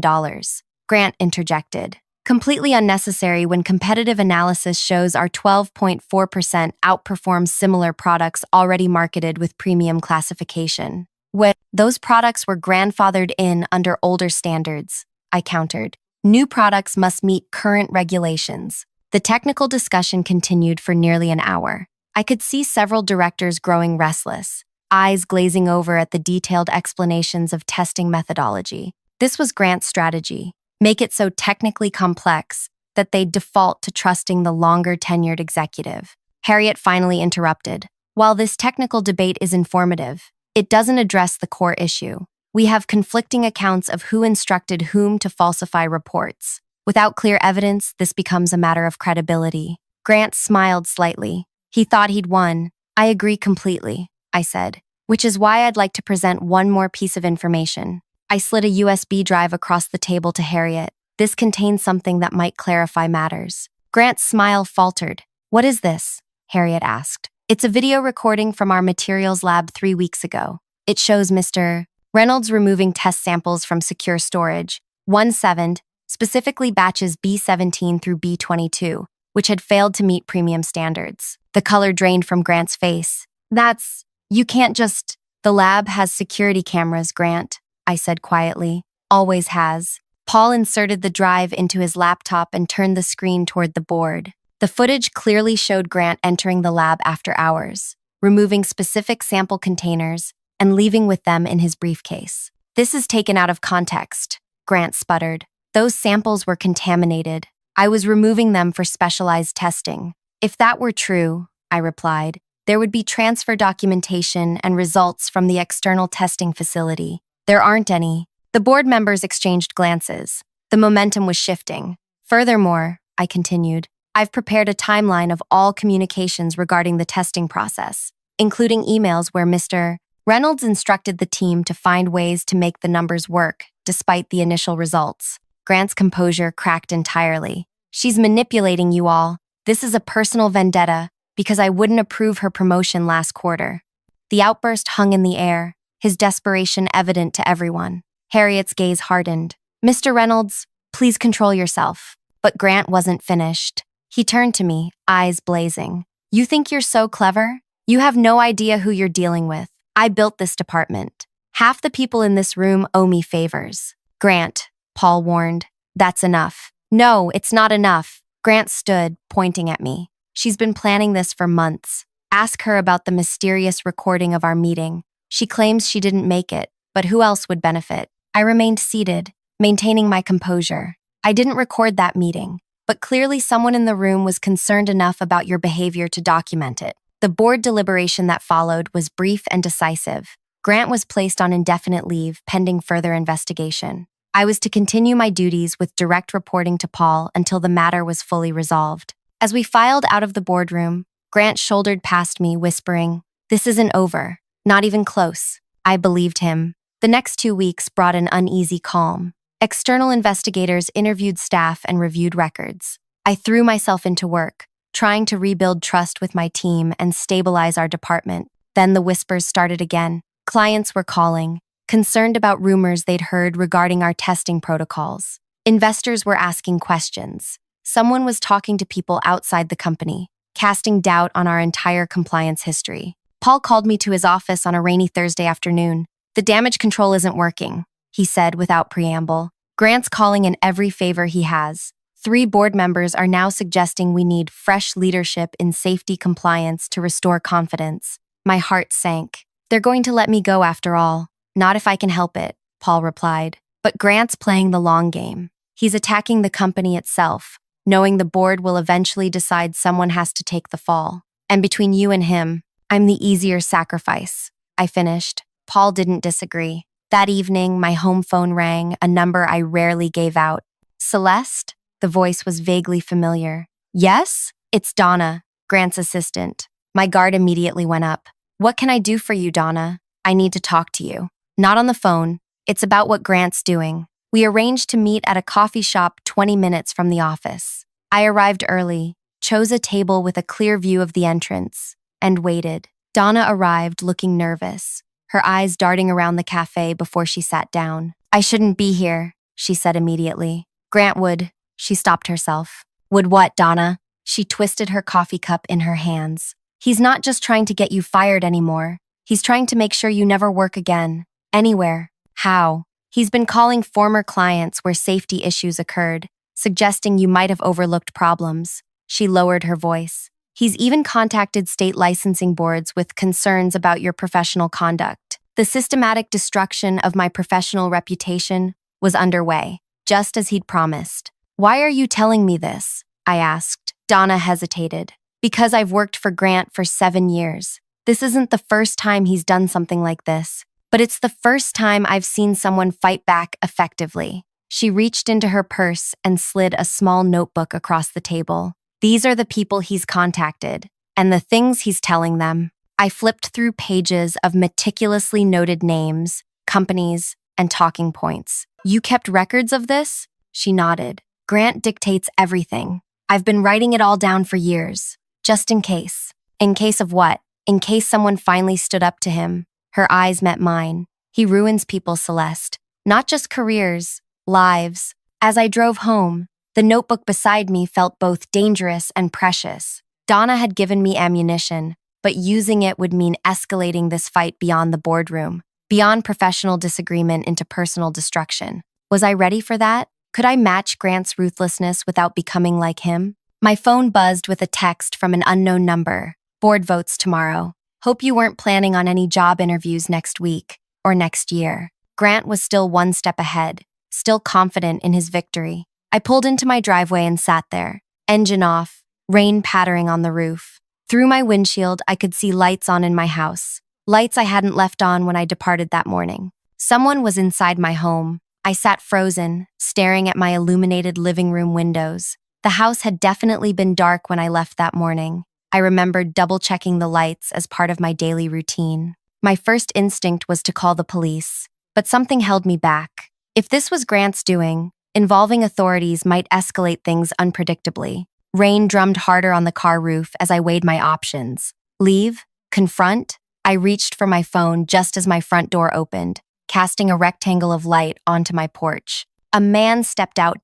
Grant interjected. Completely unnecessary when competitive analysis shows our 12.4% outperforms similar products already marketed with premium classification. When those products were grandfathered in under older standards, I countered. New products must meet current regulations. The technical discussion continued for nearly an hour. I could see several directors growing restless, eyes glazing over at the detailed explanations of testing methodology. This was Grant's strategy: make it so technically complex that they'd default to trusting the longer-tenured executive. Harriet finally interrupted. While this technical debate is informative, it doesn't address the core issue. We have conflicting accounts of who instructed whom to falsify reports. Without clear evidence, this becomes a matter of credibility. Grant smiled slightly. He thought he'd won. I agree completely, I said, which is why I'd like to present one more piece of information. I slid a USB drive across the table to Harriet. This contains something that might clarify matters. Grant's smile faltered. What is this? Harriet asked. It's a video recording from our materials lab 3 weeks ago. It shows Mr. Reynolds removing test samples from secure storage, 1/7, specifically batches B17 through B22, which had failed to meet premium standards. The color drained from Grant's face. You can't just— The lab has security cameras, Grant, I said quietly. Always has. Paul inserted the drive into his laptop and turned the screen toward the board. The footage clearly showed Grant entering the lab after hours, removing specific sample containers and leaving with them in his briefcase. This is taken out of context, Grant sputtered. Those samples were contaminated. I was removing them for specialized testing. If that were true, I replied, there would be transfer documentation and results from the external testing facility. There aren't any. The board members exchanged glances. The momentum was shifting. Furthermore, I continued, I've prepared a timeline of all communications regarding the testing process, including emails where Mr. Reynolds instructed the team to find ways to make the numbers work, despite the initial results. Grant's composure cracked entirely. She's manipulating you all. This is a personal vendetta, because I wouldn't approve her promotion last quarter. The outburst hung in the air, his desperation evident to everyone. Harriet's gaze hardened. Mr. Reynolds, please control yourself. But Grant wasn't finished. He turned to me, eyes blazing. You think you're so clever? You have no idea who you're dealing with. I built this department. Half the people in this room owe me favors. Grant, Paul warned. That's enough. No, it's not enough. Grant stood, pointing at me. She's been planning this for months. Ask her about the mysterious recording of our meeting. She claims she didn't make it, but who else would benefit? I remained seated, maintaining my composure. I didn't record that meeting, but clearly someone in the room was concerned enough about your behavior to document it. The board deliberation that followed was brief and decisive. Grant was placed on indefinite leave pending further investigation. I was to continue my duties with direct reporting to Paul until the matter was fully resolved. As we filed out of the boardroom, Grant shouldered past me, whispering, "This isn't over. Not even close." I believed him. The next 2 weeks brought an uneasy calm. External investigators interviewed staff and reviewed records. I threw myself into work, trying to rebuild trust with my team and stabilize our department. Then the whispers started again. Clients were calling, concerned about rumors they'd heard regarding our testing protocols. Investors were asking questions. Someone was talking to people outside the company, casting doubt on our entire compliance history. Paul called me to his office on a rainy Thursday afternoon. The damage control isn't working, he said without preamble. Grant's calling in every favor he has. 3 board members are now suggesting we need fresh leadership in safety compliance to restore confidence. My heart sank. They're going to let me go after all. Not if I can help it, Paul replied. But Grant's playing the long game. He's attacking the company itself, knowing the board will eventually decide someone has to take the fall. And between you and him, I'm the easier sacrifice. I finished. Paul didn't disagree. That evening, my home phone rang, a number I rarely gave out. Celeste? The voice was vaguely familiar. Yes? It's Donna, Grant's assistant. My guard immediately went up. What can I do for you, Donna? I need to talk to you. Not on the phone. It's about what Grant's doing. We arranged to meet at a coffee shop 20 minutes from the office. I arrived early, chose a table with a clear view of the entrance, and waited. Donna arrived looking nervous, her eyes darting around the cafe before she sat down. I shouldn't be here, she said immediately. Grant would. She stopped herself. Would what, Donna? She twisted her coffee cup in her hands. He's not just trying to get you fired anymore. He's trying to make sure you never work again. Anywhere. How? He's been calling former clients where safety issues occurred, suggesting you might have overlooked problems. She lowered her voice. He's even contacted state licensing boards with concerns about your professional conduct. The systematic destruction of my professional reputation was underway, just as he'd promised. Why are you telling me this? I asked. Donna hesitated. Because I've worked for Grant for 7 years. This isn't the first time he's done something like this, but it's the first time I've seen someone fight back effectively. She reached into her purse and slid a small notebook across the table. These are the people he's contacted, and the things he's telling them. I flipped through pages of meticulously noted names, companies, and talking points. You kept records of this? She nodded. Grant dictates everything. I've been writing it all down for years, just in case. In case of what? In case someone finally stood up to him. Her eyes met mine. He ruins people, Celeste. Not just careers, lives. As I drove home, the notebook beside me felt both dangerous and precious. Donna had given me ammunition, but using it would mean escalating this fight beyond the boardroom, beyond professional disagreement into personal destruction. Was I ready for that? Could I match Grant's ruthlessness without becoming like him? My phone buzzed with a text from an unknown number. Board votes tomorrow. Hope you weren't planning on any job interviews next week or next year. Grant was still one step ahead, still confident in his victory. I pulled into my driveway and sat there, engine off, rain pattering on the roof. Through my windshield, I could see lights on in my house, lights I hadn't left on when I departed that morning. Someone was inside my home. I sat frozen, staring at my illuminated living room windows. The house had definitely been dark when I left that morning. I remembered double-checking the lights as part of my daily routine. My first instinct was to call the police, but something held me back. If this was Grant's doing, involving authorities might escalate things unpredictably. Rain drummed harder on the car roof as I weighed my options. Leave? Confront? I reached for my phone just as my front door opened, casting a rectangle of light onto my porch. A man stepped out.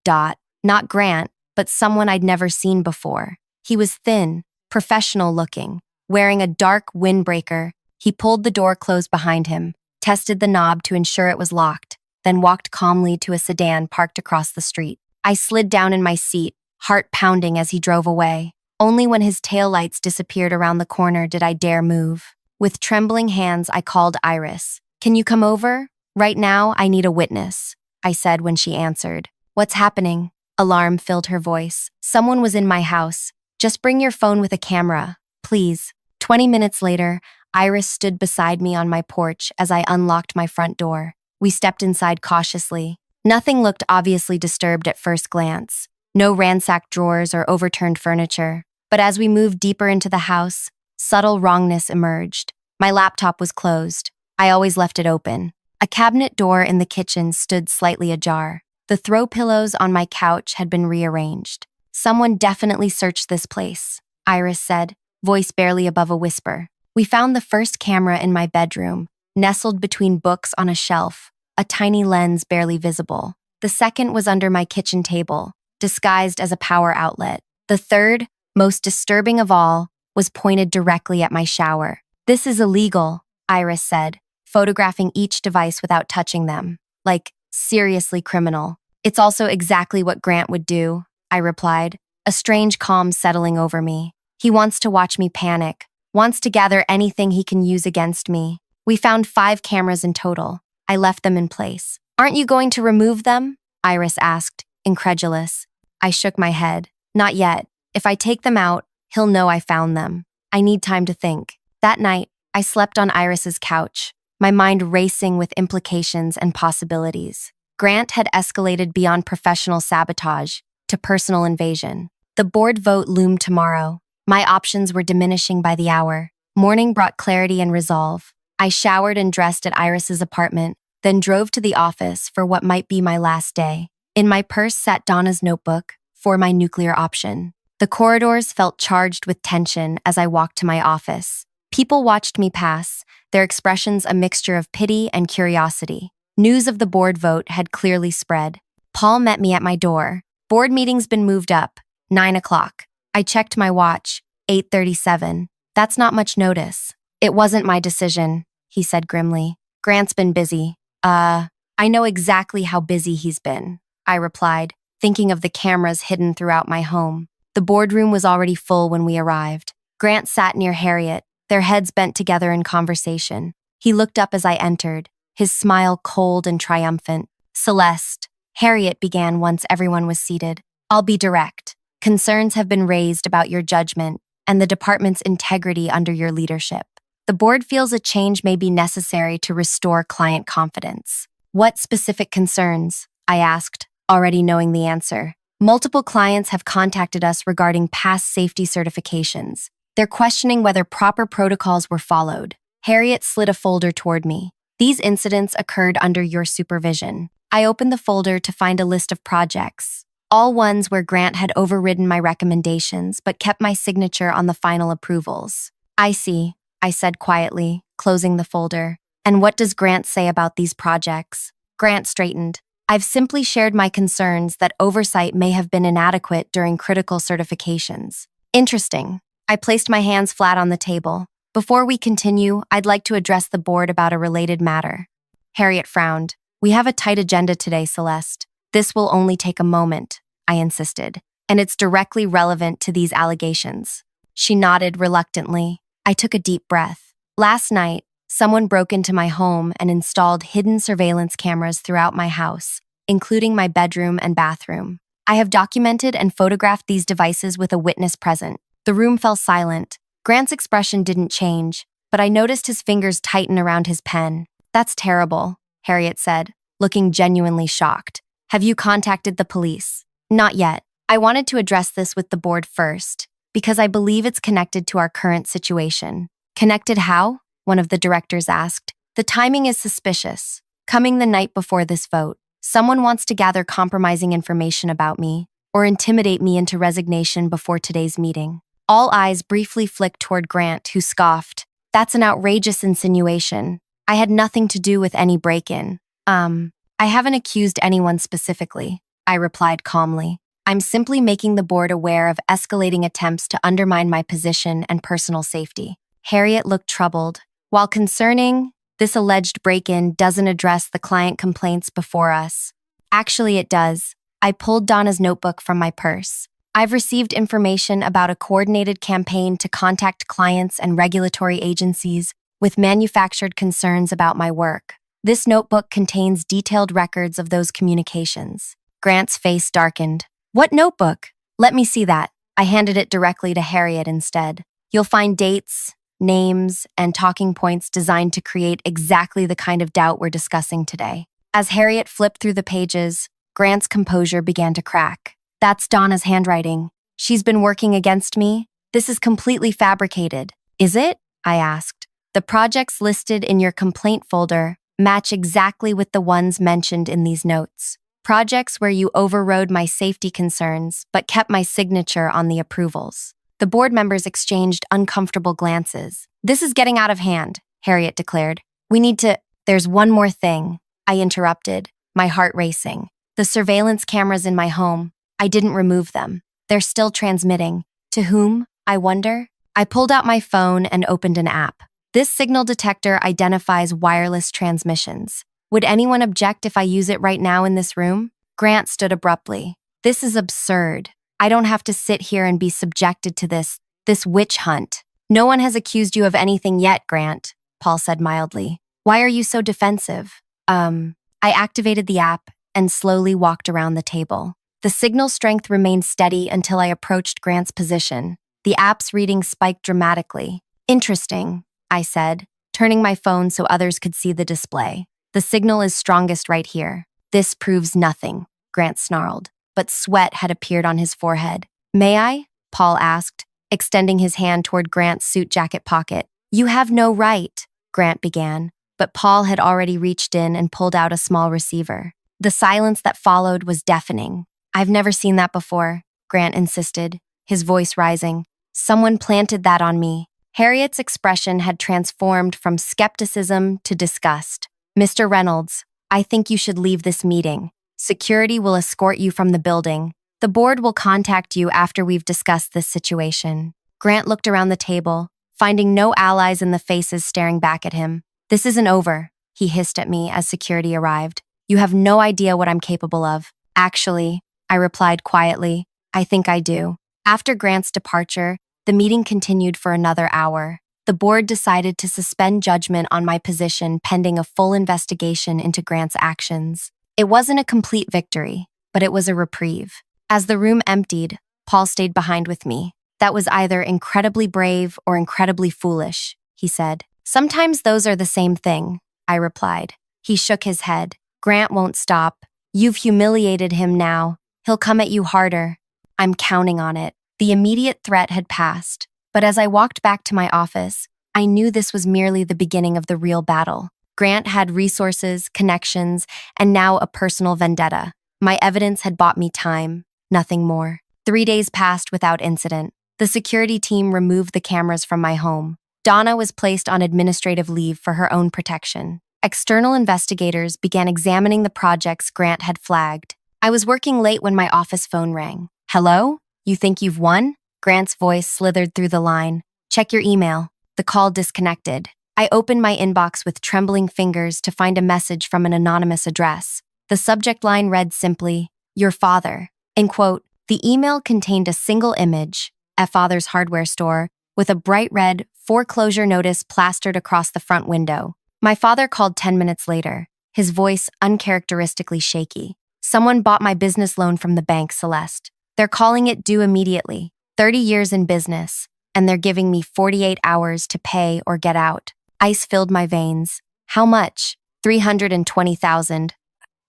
Not Grant, but someone I'd never seen before. He was thin, professional-looking, wearing a dark windbreaker. He pulled the door closed behind him, tested the knob to ensure it was locked, then walked calmly to a sedan parked across the street. I slid down in my seat, heart pounding as he drove away. Only when his taillights disappeared around the corner did I dare move. With trembling hands, I called Iris. "Can you come over? Right now, I need a witness," I said when she answered. "What's happening?" Alarm filled her voice. "Someone was in my house. Just bring your phone with a camera, please." 20 minutes later, Iris stood beside me on my porch as I unlocked my front door. We stepped inside cautiously. Nothing looked obviously disturbed at first glance. No ransacked drawers or overturned furniture. But as we moved deeper into the house, subtle wrongness emerged. My laptop was closed. I always left it open. A cabinet door in the kitchen stood slightly ajar. The throw pillows on my couch had been rearranged. "Someone definitely searched this place," Iris said, voice barely above a whisper. We found the first camera in my bedroom, nestled between books on a shelf, a tiny lens barely visible. The second was under my kitchen table, disguised as a power outlet. The third, most disturbing of all, was pointed directly at my shower. "This is illegal," Iris said, photographing each device without touching them. Like, seriously criminal. "It's also exactly what Grant would do," I replied, a strange calm settling over me. "He wants to watch me panic, wants to gather anything he can use against me." We found 5 cameras in total. I left them in place. "Aren't you going to remove them?" Iris asked, incredulous. I shook my head. "Not yet. If I take them out, he'll know I found them. I need time to think." That night, I slept on Iris's couch, my mind racing with implications and possibilities. Grant had escalated beyond professional sabotage to personal invasion. The board vote loomed tomorrow. My options were diminishing by the hour. Morning brought clarity and resolve. I showered and dressed at Iris's apartment, then drove to the office for what might be my last day. In my purse sat Donna's notebook for my nuclear option. The corridors felt charged with tension as I walked to my office. People watched me pass, their expressions a mixture of pity and curiosity. News of the board vote had clearly spread. Paul met me at my door. "Board meeting's been moved up. 9 o'clock. I checked my watch. 8:37. "That's not much notice." "It wasn't my decision," he said grimly. "Grant's been busy." I know exactly how busy he's been," I replied, thinking of the cameras hidden throughout my home. The boardroom was already full when we arrived. Grant sat near Harriet, their heads bent together in conversation. He looked up as I entered, his smile cold and triumphant. Celeste, Harriet began once everyone was seated. I'll be direct. Concerns have been raised about your judgment and the department's integrity under your leadership. The board feels a change may be necessary to restore client confidence. What specific concerns? I asked, already knowing the answer. Multiple clients have contacted us regarding past safety certifications. They're questioning whether proper protocols were followed. Harriet slid a folder toward me. These incidents occurred under your supervision. I opened the folder to find a list of projects, all ones where Grant had overridden my recommendations but kept my signature on the final approvals. I see, I said quietly, closing the folder. And what does Grant say about these projects? Grant straightened. I've simply shared my concerns that oversight may have been inadequate during critical certifications. Interesting. I placed my hands flat on the table. Before we continue, I'd like to address the board about a related matter. Harriet frowned. We have a tight agenda today, Celeste. This will only take a moment, I insisted, and it's directly relevant to these allegations. She nodded reluctantly. I took a deep breath. Last night, someone broke into my home and installed hidden surveillance cameras throughout my house, including my bedroom and bathroom. I have documented and photographed these devices with a witness present. The room fell silent. Grant's expression didn't change, but I noticed his fingers tighten around his pen. That's terrible, Harriet said, looking genuinely shocked. Have you contacted the police? Not yet. I wanted to address this with the board first, because I believe it's connected to our current situation. Connected how? One of the directors asked. The timing is suspicious. Coming the night before this vote, someone wants to gather compromising information about me or intimidate me into resignation before today's meeting. All eyes briefly flicked toward Grant, who scoffed. That's an outrageous insinuation. I had nothing to do with any break-in. I haven't accused anyone specifically, I replied calmly. I'm simply making the board aware of escalating attempts to undermine my position and personal safety. Harriet looked troubled. While concerning, this alleged break-in doesn't address the client complaints before us. Actually, it does. I pulled Donna's notebook from my purse. I've received information about a coordinated campaign to contact clients and regulatory agencies with manufactured concerns about my work. This notebook contains detailed records of those communications. Grant's face darkened. What notebook? Let me see that. I handed it directly to Harriet instead. You'll find dates, names, and talking points designed to create exactly the kind of doubt we're discussing today. As Harriet flipped through the pages, Grant's composure began to crack. That's Donna's handwriting. She's been working against me. This is completely fabricated. Is it? I asked. The projects listed in your complaint folder match exactly with the ones mentioned in these notes. Projects where you overrode my safety concerns but kept my signature on the approvals. The board members exchanged uncomfortable glances. This is getting out of hand, Harriet declared. We need to— There's one more thing, I interrupted, my heart racing. The surveillance cameras in my home, I didn't remove them. They're still transmitting. To whom, I wonder? I pulled out my phone and opened an app. This signal detector identifies wireless transmissions. Would anyone object if I use it right now in this room? Grant stood abruptly. This is absurd. I don't have to sit here and be subjected to this witch hunt. No one has accused you of anything yet, Grant, Paul said mildly. Why are you so defensive? I activated the app and slowly walked around the table. The signal strength remained steady until I approached Grant's position. The app's reading spiked dramatically. Interesting, I said, turning my phone so others could see the display. The signal is strongest right here. This proves nothing, Grant snarled, but sweat had appeared on his forehead. May I? Paul asked, extending his hand toward Grant's suit jacket pocket. You have no right, Grant began, but Paul had already reached in and pulled out a small receiver. The silence that followed was deafening. I've never seen that before, Grant insisted, his voice rising. Someone planted that on me. Harriet's expression had transformed from skepticism to disgust. Mr. Reynolds, I think you should leave this meeting. Security will escort you from the building. The board will contact you after we've discussed this situation. Grant looked around the table, finding no allies in the faces staring back at him. This isn't over, he hissed at me as security arrived. You have no idea what I'm capable of. Actually, I replied quietly, I think I do. After Grant's departure, The meeting continued for another hour. The board decided to suspend judgment on my position pending a full investigation into Grant's actions. It wasn't a complete victory, but it was a reprieve. As the room emptied, Paul stayed behind with me. That was either incredibly brave or incredibly foolish, he said. Sometimes those are the same thing, I replied. He shook his head. Grant won't stop. You've humiliated him now. He'll come at you harder. I'm counting on it. The immediate threat had passed, but as I walked back to my office, I knew this was merely the beginning of the real battle. Grant had resources, connections, and now a personal vendetta. My evidence had bought me time, nothing more. 3 days passed without incident. The security team removed the cameras from my home. Donna was placed on administrative leave for her own protection. External investigators began examining the projects Grant had flagged. I was working late when my office phone rang. Hello? You think you've won? Grant's voice slithered through the line. Check your email. The call disconnected. I opened my inbox with trembling fingers to find a message from an anonymous address. The subject line read simply, "Your father." In quote, the email contained a single image, a father's hardware store, with a bright red foreclosure notice plastered across the front window. My father called 10 minutes later, his voice uncharacteristically shaky. Someone bought my business loan from the bank, Celeste. They're calling it due immediately. 30 years in business, and they're giving me 48 hours to pay or get out. Ice filled my veins. How much? 320,000.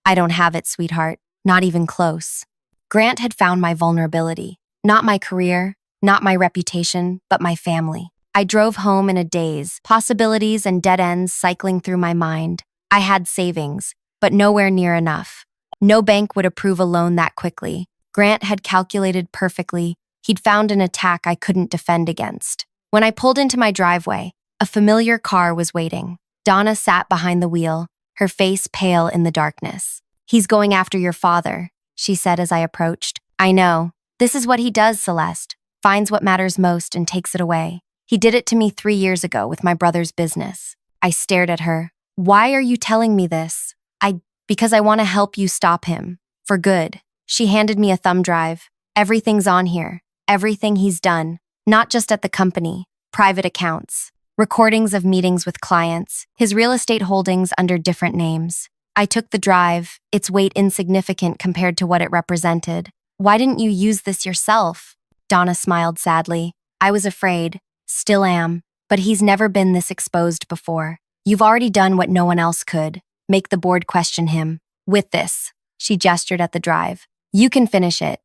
I don't have it, sweetheart. Not even close. Grant had found my vulnerability. Not my career, not my reputation, but my family. I drove home in a daze, possibilities and dead ends cycling through my mind. I had savings, but nowhere near enough. No bank would approve a loan that quickly. Grant had calculated perfectly. He'd found an attack I couldn't defend against. When I pulled into my driveway, a familiar car was waiting. Donna sat behind the wheel, her face pale in the darkness. He's going after your father, she said as I approached. I know. This is what he does, Celeste. Finds what matters most and takes it away. He did it to me 3 years ago with my brother's business. I stared at her. Why are you telling me this? Because I want to help you stop him. For good. She handed me a thumb drive. Everything's on here. Everything he's done. Not just at the company. Private accounts. Recordings of meetings with clients. His real estate holdings under different names. I took the drive. Its weight insignificant compared to what it represented. Why didn't you use this yourself? Donna smiled sadly. I was afraid. Still am. But he's never been this exposed before. You've already done what no one else could. Make the board question him. With this. She gestured at the drive. You can finish it.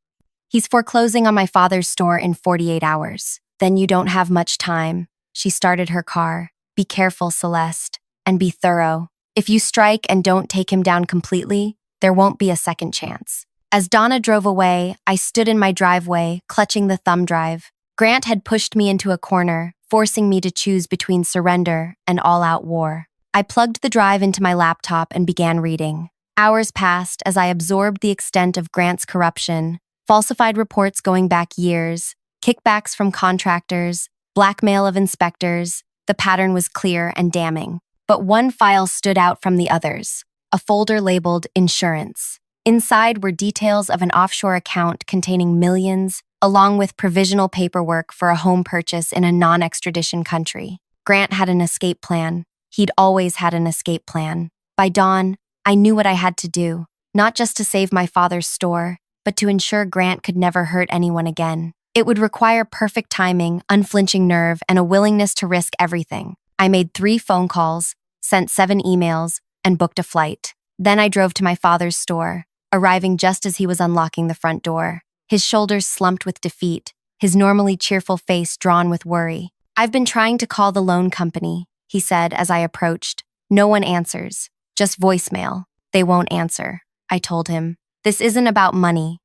He's foreclosing on my father's store in 48 hours. Then you don't have much time. She started her car. Be careful, Celeste. And be thorough. If you strike and don't take him down completely, there won't be a second chance. As Donna drove away, I stood in my driveway, clutching the thumb drive. Grant had pushed me into a corner, forcing me to choose between surrender and all-out war. I plugged the drive into my laptop and began reading. Hours passed as I absorbed the extent of Grant's corruption, falsified reports going back years, kickbacks from contractors, blackmail of inspectors. The pattern was clear and damning. But one file stood out from the others, a folder labeled Insurance. Inside were details of an offshore account containing millions, along with provisional paperwork for a home purchase in a non-extradition country. Grant had an escape plan. He'd always had an escape plan. By dawn, I knew what I had to do, not just to save my father's store, but to ensure Grant could never hurt anyone again. It would require perfect timing, unflinching nerve, and a willingness to risk everything. I made 3 phone calls, sent 7 emails, and booked a flight. Then I drove to my father's store, arriving just as he was unlocking the front door. His shoulders slumped with defeat, his normally cheerful face drawn with worry. I've been trying to call the loan company, he said as I approached. No one answers, just voicemail. They won't answer, I told him. This isn't about money.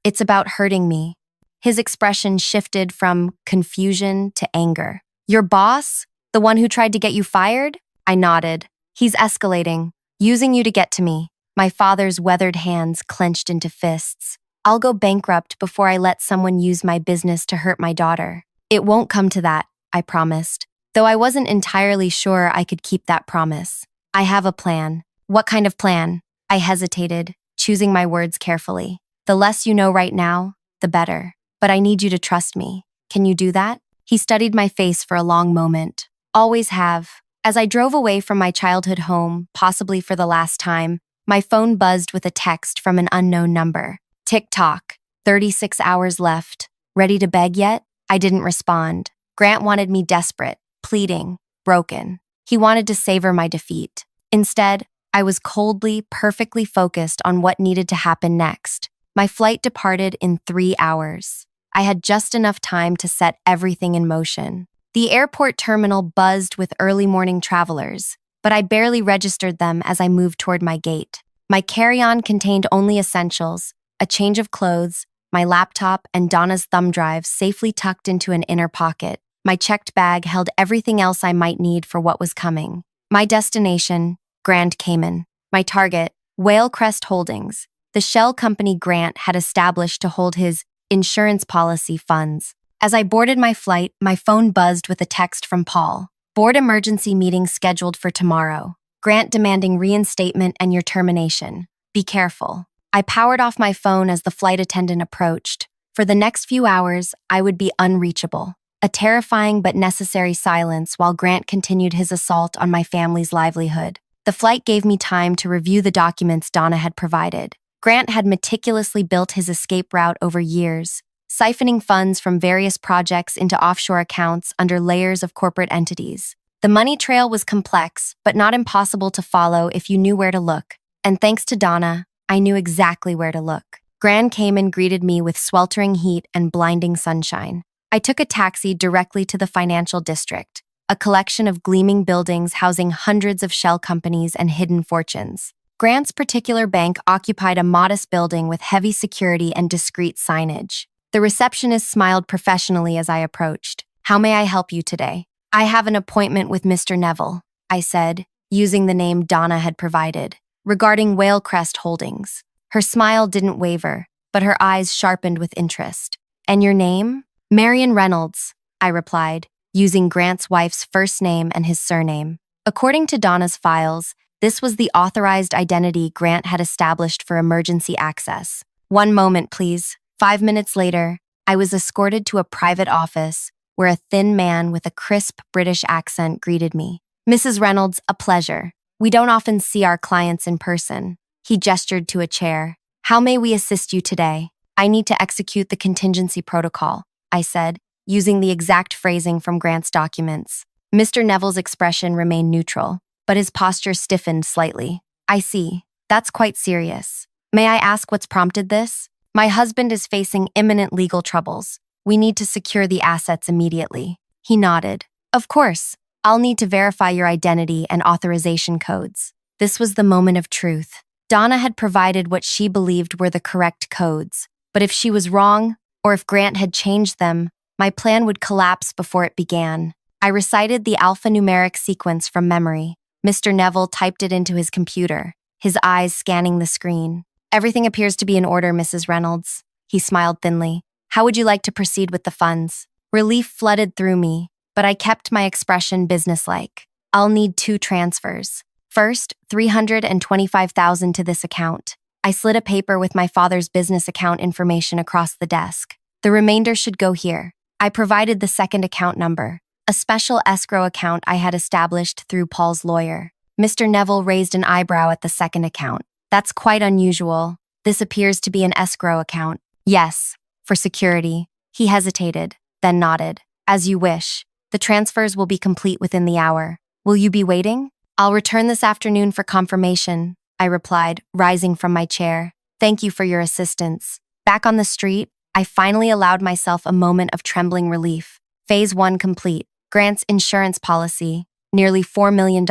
It's about hurting me. His expression shifted from confusion to anger. Your boss? The one who tried to get you fired? I nodded. He's escalating, using you to get to me. My father's weathered hands clenched into fists. I'll go bankrupt before I let someone use my business to hurt my daughter. It won't come to that, I promised, though I wasn't entirely sure I could keep that promise. I have a plan. What kind of plan? I hesitated, choosing my words carefully. The less you know right now, the better. But I need you to trust me. Can you do that? He studied my face for a long moment. Always have. As I drove away from my childhood home, possibly for the last time, my phone buzzed with a text from an unknown number. Tick-tock. 36 hours left. Ready to beg yet? I didn't respond. Grant wanted me desperate, pleading, broken. He wanted to savor my defeat. Instead, I was coldly, perfectly focused on what needed to happen next. My flight departed in 3 hours. I had just enough time to set everything in motion. The airport terminal buzzed with early morning travelers, but I barely registered them as I moved toward my gate. My carry-on contained only essentials, a change of clothes, my laptop, and Donna's thumb drive safely tucked into an inner pocket. My checked bag held everything else I might need for what was coming. My destination, Grand Cayman. My target, Whale Crest Holdings, the shell company Grant had established to hold his insurance policy funds. As I boarded my flight, my phone buzzed with a text from Paul. Board emergency meeting scheduled for tomorrow. Grant demanding reinstatement and your termination. Be careful. I powered off my phone as the flight attendant approached. For the next few hours, I would be unreachable. A terrifying but necessary silence while Grant continued his assault on my family's livelihood. The flight gave me time to review the documents Donna had provided. Grant had meticulously built his escape route over years, siphoning funds from various projects into offshore accounts under layers of corporate entities. The money trail was complex, but not impossible to follow if you knew where to look. And thanks to Donna, I knew exactly where to look. Grand Cayman greeted me with sweltering heat and blinding sunshine. I took a taxi directly to the financial district, a collection of gleaming buildings housing hundreds of shell companies and hidden fortunes. Grant's particular bank occupied a modest building with heavy security and discreet signage. The receptionist smiled professionally as I approached. How may I help you today? I have an appointment with Mr. Neville, I said, using the name Donna had provided, regarding Whale Crest Holdings. Her smile didn't waver, but her eyes sharpened with interest. And your name? Marion Reynolds, I replied, using Grant's wife's first name and his surname. According to Donna's files, this was the authorized identity Grant had established for emergency access. 1 moment, please. 5 minutes later, I was escorted to a private office where a thin man with a crisp British accent greeted me. Mrs. Reynolds, a pleasure. We don't often see our clients in person. He gestured to a chair. How may we assist you today? I need to execute the contingency protocol, I said, using the exact phrasing from Grant's documents. Mr. Neville's expression remained neutral, but his posture stiffened slightly. I see. That's quite serious. May I ask what's prompted this? My husband is facing imminent legal troubles. We need to secure the assets immediately. He nodded. Of course. I'll need to verify your identity and authorization codes. This was the moment of truth. Donna had provided what she believed were the correct codes, but if she was wrong, or if Grant had changed them, my plan would collapse before it began. I recited the alphanumeric sequence from memory. Mr. Neville typed it into his computer, his eyes scanning the screen. Everything appears to be in order, Mrs. Reynolds. He smiled thinly. How would you like to proceed with the funds? Relief flooded through me, but I kept my expression businesslike. I'll need 2 transfers. First, $325,000 to this account. I slid a paper with my father's business account information across the desk. The remainder should go here. I provided the second account number, a special escrow account I had established through Paul's lawyer. Mr. Neville raised an eyebrow at the second account. That's quite unusual. This appears to be an escrow account. Yes, for security. He hesitated, then nodded. As you wish. The transfers will be complete within the hour. Will you be waiting? I'll return this afternoon for confirmation, I replied, rising from my chair. Thank you for your assistance. Back on the street, I finally allowed myself a moment of trembling relief. Phase 1 complete. Grant's insurance policy, nearly $4 million,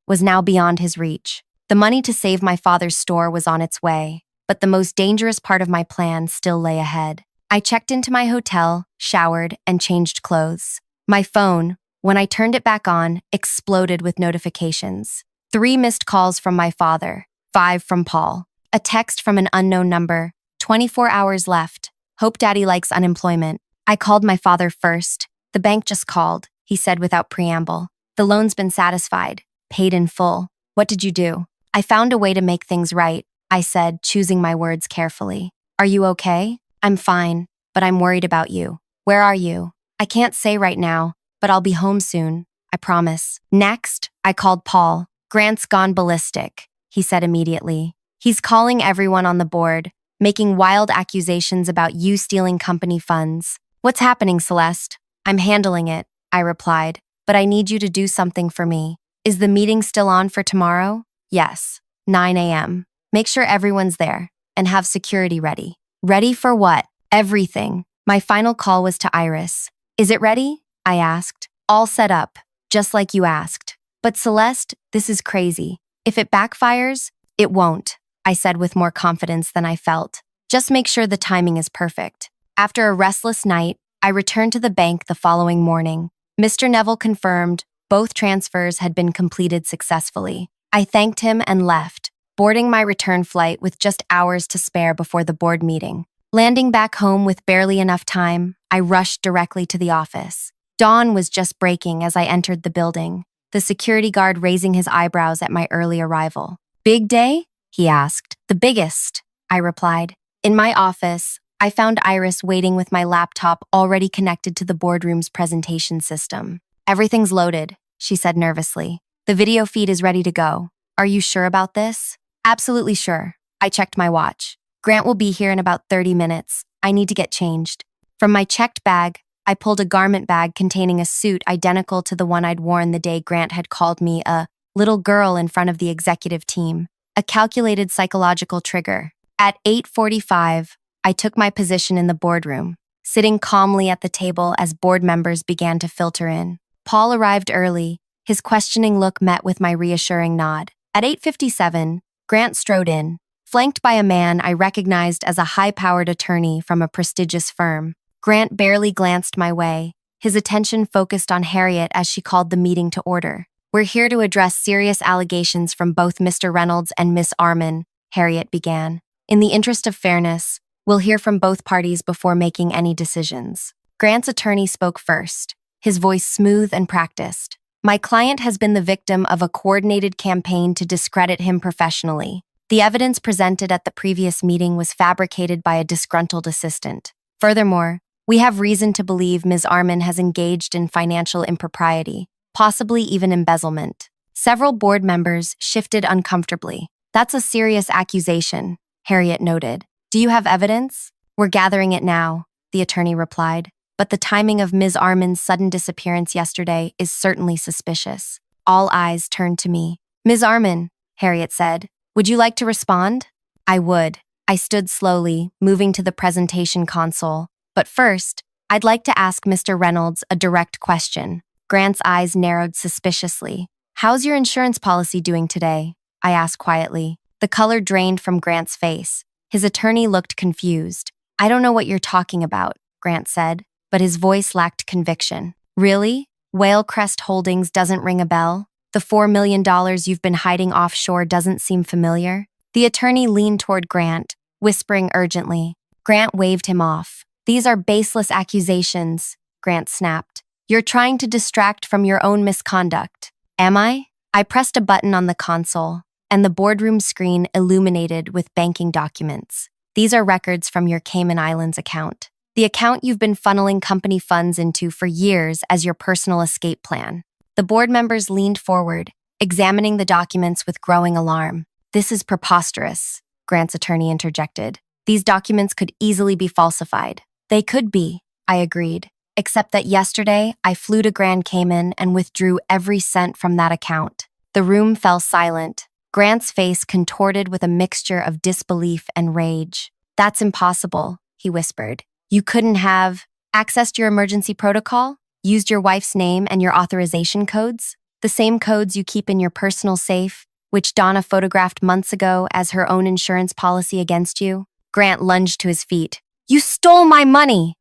was now beyond his reach. The money to save my father's store was on its way, but the most dangerous part of my plan still lay ahead. I checked into my hotel, showered, and changed clothes. My phone, when I turned it back on, exploded with notifications. 3 missed calls from my father, 5 from Paul. A text from an unknown number, 24 hours left. Hope Daddy likes unemployment. I called my father first. The bank just called, he said without preamble. The loan's been satisfied, paid in full. What did you do? I found a way to make things right, I said, choosing my words carefully. Are you okay? I'm fine, but I'm worried about you. Where are you? I can't say right now, but I'll be home soon. I promise. Next, I called Paul. Grant's gone ballistic, he said immediately. He's calling everyone on the board, making wild accusations about you stealing company funds. What's happening, Celeste? I'm handling it, I replied, but I need you to do something for me. Is the meeting still on for tomorrow? Yes, 9 a.m. Make sure everyone's there and have security ready. Ready for what? Everything. My final call was to Iris. Is it ready? I asked. All set up, just like you asked. But Celeste, this is crazy. If it backfires, it won't, I said with more confidence than I felt. Just make sure the timing is perfect. After a restless night, I returned to the bank the following morning. Mr. Neville confirmed both transfers had been completed successfully. I thanked him and left, boarding my return flight with just hours to spare before the board meeting. Landing back home with barely enough time, I rushed directly to the office. Dawn was just breaking as I entered the building, the security guard raising his eyebrows at my early arrival. Big day? He asked. The biggest, I replied. In my office, I found Iris waiting with my laptop already connected to the boardroom's presentation system. Everything's loaded, she said nervously. The video feed is ready to go. Are you sure about this? Absolutely sure. I checked my watch. Grant will be here in about 30 minutes. I need to get changed. From my checked bag, I pulled a garment bag containing a suit identical to the one I'd worn the day Grant had called me a little girl in front of the executive team, a calculated psychological trigger. At 8:45, I took my position in the boardroom, sitting calmly at the table as board members began to filter in. Paul arrived early, his questioning look met with my reassuring nod. At 8:57, Grant strode in, flanked by a man I recognized as a high-powered attorney from a prestigious firm. Grant barely glanced my way, his attention focused on Harriet as she called the meeting to order. We're here to address serious allegations from both Mr. Reynolds and Miss Arman, Harriet began. In the interest of fairness, we'll hear from both parties before making any decisions. Grant's attorney spoke first, his voice smooth and practiced. My client has been the victim of a coordinated campaign to discredit him professionally. The evidence presented at the previous meeting was fabricated by a disgruntled assistant. Furthermore, we have reason to believe Ms. Arman has engaged in financial impropriety, possibly even embezzlement. Several board members shifted uncomfortably. That's a serious accusation, Harriet noted. Do you have evidence? We're gathering it now, the attorney replied. But the timing of Ms. Arman's sudden disappearance yesterday is certainly suspicious. All eyes turned to me. Ms. Arman, Harriet said, would you like to respond? I would. I stood slowly, moving to the presentation console. But first, I'd like to ask Mr. Reynolds a direct question. Grant's eyes narrowed suspiciously. How's your insurance policy doing today? I asked quietly. The color drained from Grant's face. His attorney looked confused. I don't know what you're talking about, Grant said, but his voice lacked conviction. Really? Whale Crest Holdings doesn't ring a bell? The $4 million you've been hiding offshore doesn't seem familiar? The attorney leaned toward Grant, whispering urgently. Grant waved him off. These are baseless accusations, Grant snapped. You're trying to distract from your own misconduct. Am I? I pressed a button on the console, and the boardroom screen illuminated with banking documents. These are records from your Cayman Islands account. The account you've been funneling company funds into for years as your personal escape plan. The board members leaned forward, examining the documents with growing alarm. This is preposterous, Grant's attorney interjected. These documents could easily be falsified. They could be, I agreed, except that yesterday I flew to Grand Cayman and withdrew every cent from that account. The room fell silent, Grant's face contorted with a mixture of disbelief and rage. That's impossible, he whispered. You couldn't have accessed your emergency protocol? Used your wife's name and your authorization codes? The same codes you keep in your personal safe, which Donna photographed months ago as her own insurance policy against you? Grant lunged to his feet. You stole my money!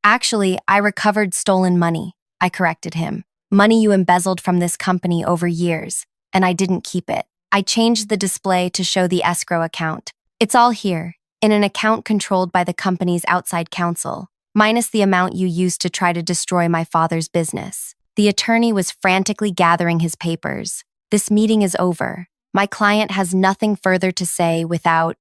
Actually, I recovered stolen money, I corrected him. Money you embezzled from this company over years, and I didn't keep it. I changed the display to show the escrow account. It's all here, in an account controlled by the company's outside counsel, minus the amount you used to try to destroy my father's business. The attorney was frantically gathering his papers. This meeting is over. My client has nothing further to say without...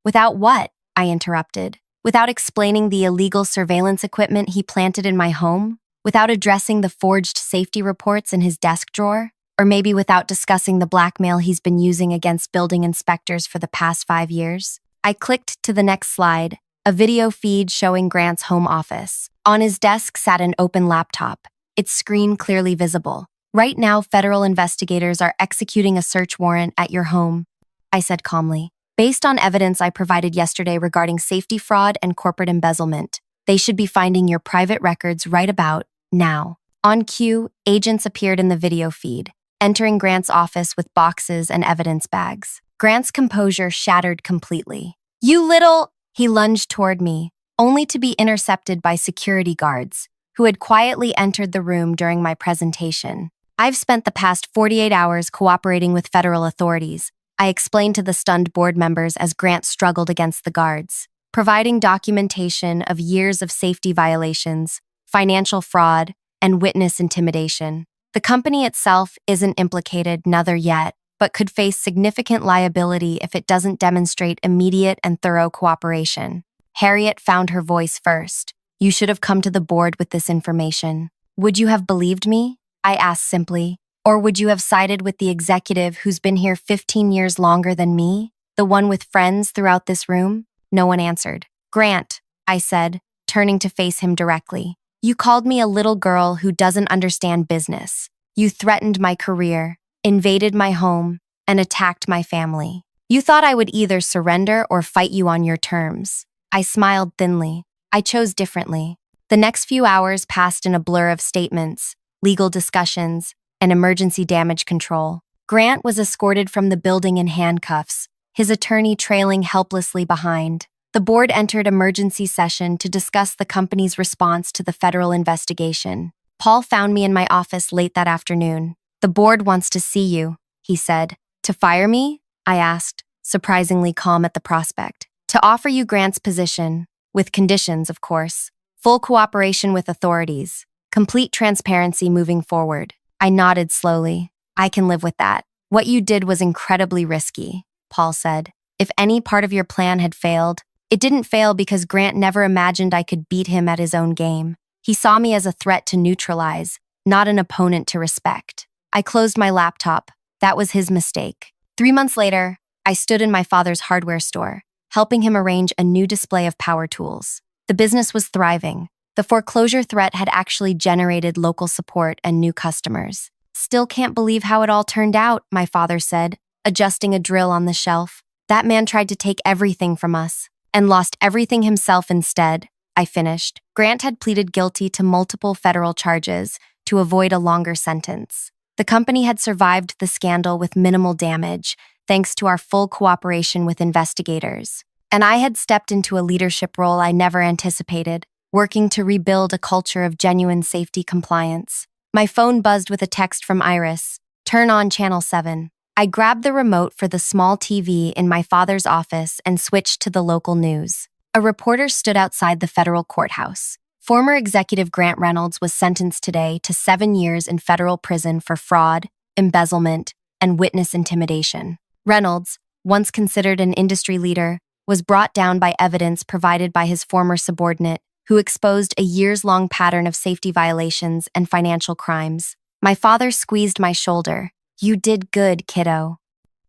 Without what? I interrupted. without explaining the illegal surveillance equipment he planted in my home, without addressing the forged safety reports in his desk drawer, or maybe without discussing the blackmail he's been using against building inspectors for the past 5 years. I clicked to the next slide, a video feed showing Grant's home office. On his desk sat an open laptop, its screen clearly visible. "Right now, federal investigators are executing a search warrant at your home," I said calmly. "Based on evidence I provided yesterday regarding safety fraud and corporate embezzlement, they should be finding your private records right about now." On cue, agents appeared in the video feed, entering Grant's office with boxes and evidence bags. Grant's composure shattered completely. "You little—" He lunged toward me, only to be intercepted by security guards, who had quietly entered the room during my presentation. "I've spent the past 48 hours cooperating with federal authorities," I explained to the stunned board members as Grant struggled against the guards, "providing documentation of years of safety violations, financial fraud, and witness intimidation. The company itself isn't implicated, neither yet, but could face significant liability if it doesn't demonstrate immediate and thorough cooperation." Harriet found her voice first. "You should have come to the board with this information. Would you have believed me?" I asked simply. "Or would you have sided with the executive who's been here 15 years longer than me, the one with friends throughout this room?" No one answered. "Grant," I said, turning to face him directly, "you called me a little girl who doesn't understand business. You threatened my career, invaded my home, and attacked my family. You thought I would either surrender or fight you on your terms." I smiled thinly. I chose differently. The next few hours passed in a blur of statements, legal discussions, and emergency damage control. Grant was escorted from the building in handcuffs, his attorney trailing helplessly behind. The board entered emergency session to discuss the company's response to the federal investigation. Paul found me in my office late that afternoon. "The board wants to see you," he said. "To fire me?" I asked, surprisingly calm at the prospect. "To offer you Grant's position, with conditions, of course. Full cooperation with authorities. Complete transparency moving forward." I nodded slowly. "I can live with that. What you did was incredibly risky," Paul said. "If any part of your plan had failed, it didn't fail because Grant never imagined I could beat him at his own game. He saw me as a threat to neutralize, not an opponent to respect." I closed my laptop. That was his mistake. 3 months later, I stood in my father's hardware store, helping him arrange a new display of power tools. The business was thriving. The foreclosure threat had actually generated local support and new customers. "Still can't believe how it all turned out," my father said, adjusting a drill on the shelf. "That man tried to take everything from us and lost everything himself instead," I finished. Grant had pleaded guilty to multiple federal charges to avoid a longer sentence. The company had survived the scandal with minimal damage, thanks to our full cooperation with investigators. And I had stepped into a leadership role I never anticipated, working to rebuild a culture of genuine safety compliance. My phone buzzed with a text from Iris. "Turn on Channel 7. I grabbed the remote for the small TV in my father's office and switched to the local news. A reporter stood outside the federal courthouse. Former executive Grant Reynolds was sentenced today to 7 years in federal prison for fraud, embezzlement, and witness intimidation. Reynolds, once considered an industry leader, was brought down by evidence provided by his former subordinate, who exposed a years-long pattern of safety violations and financial crimes. My father squeezed my shoulder. "You did good, kiddo."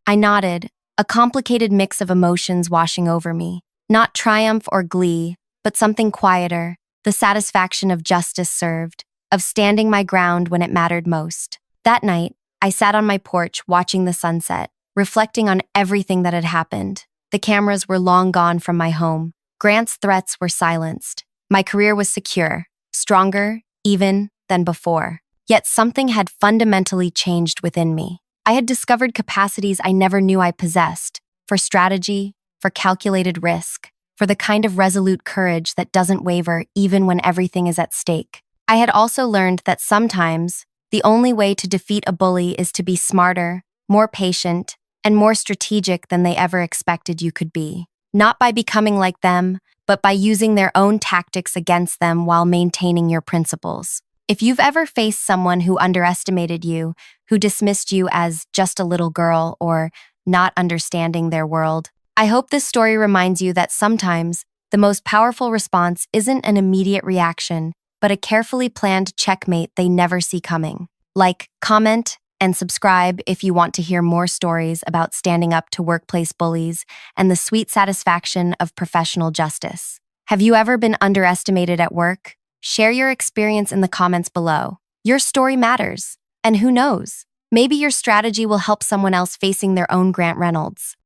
I nodded, a complicated mix of emotions washing over me. Not triumph or glee, but something quieter, the satisfaction of justice served, of standing my ground when it mattered most. That night, I sat on my porch watching the sunset, reflecting on everything that had happened. The cameras were long gone from my home. Grant's threats were silenced. My career was secure, stronger, even, than before. Yet something had fundamentally changed within me. I had discovered capacities I never knew I possessed, for strategy, for calculated risk, for the kind of resolute courage that doesn't waver even when everything is at stake. I had also learned that sometimes the only way to defeat a bully is to be smarter, more patient, and more strategic than they ever expected you could be. Not by becoming like them, but by using their own tactics against them while maintaining your principles. If you've ever faced someone who underestimated you, who dismissed you as just a little girl or not understanding their world, I hope this story reminds you that sometimes the The most powerful response isn't an immediate reaction, but a carefully planned checkmate they never see coming. Like, comment, and subscribe if you want to hear more stories about standing up to workplace bullies and the sweet satisfaction of professional justice. Have you ever been underestimated at work? Share your experience in the comments below. Your story matters. And who knows? Maybe your strategy will help someone else facing their own Grant Reynolds.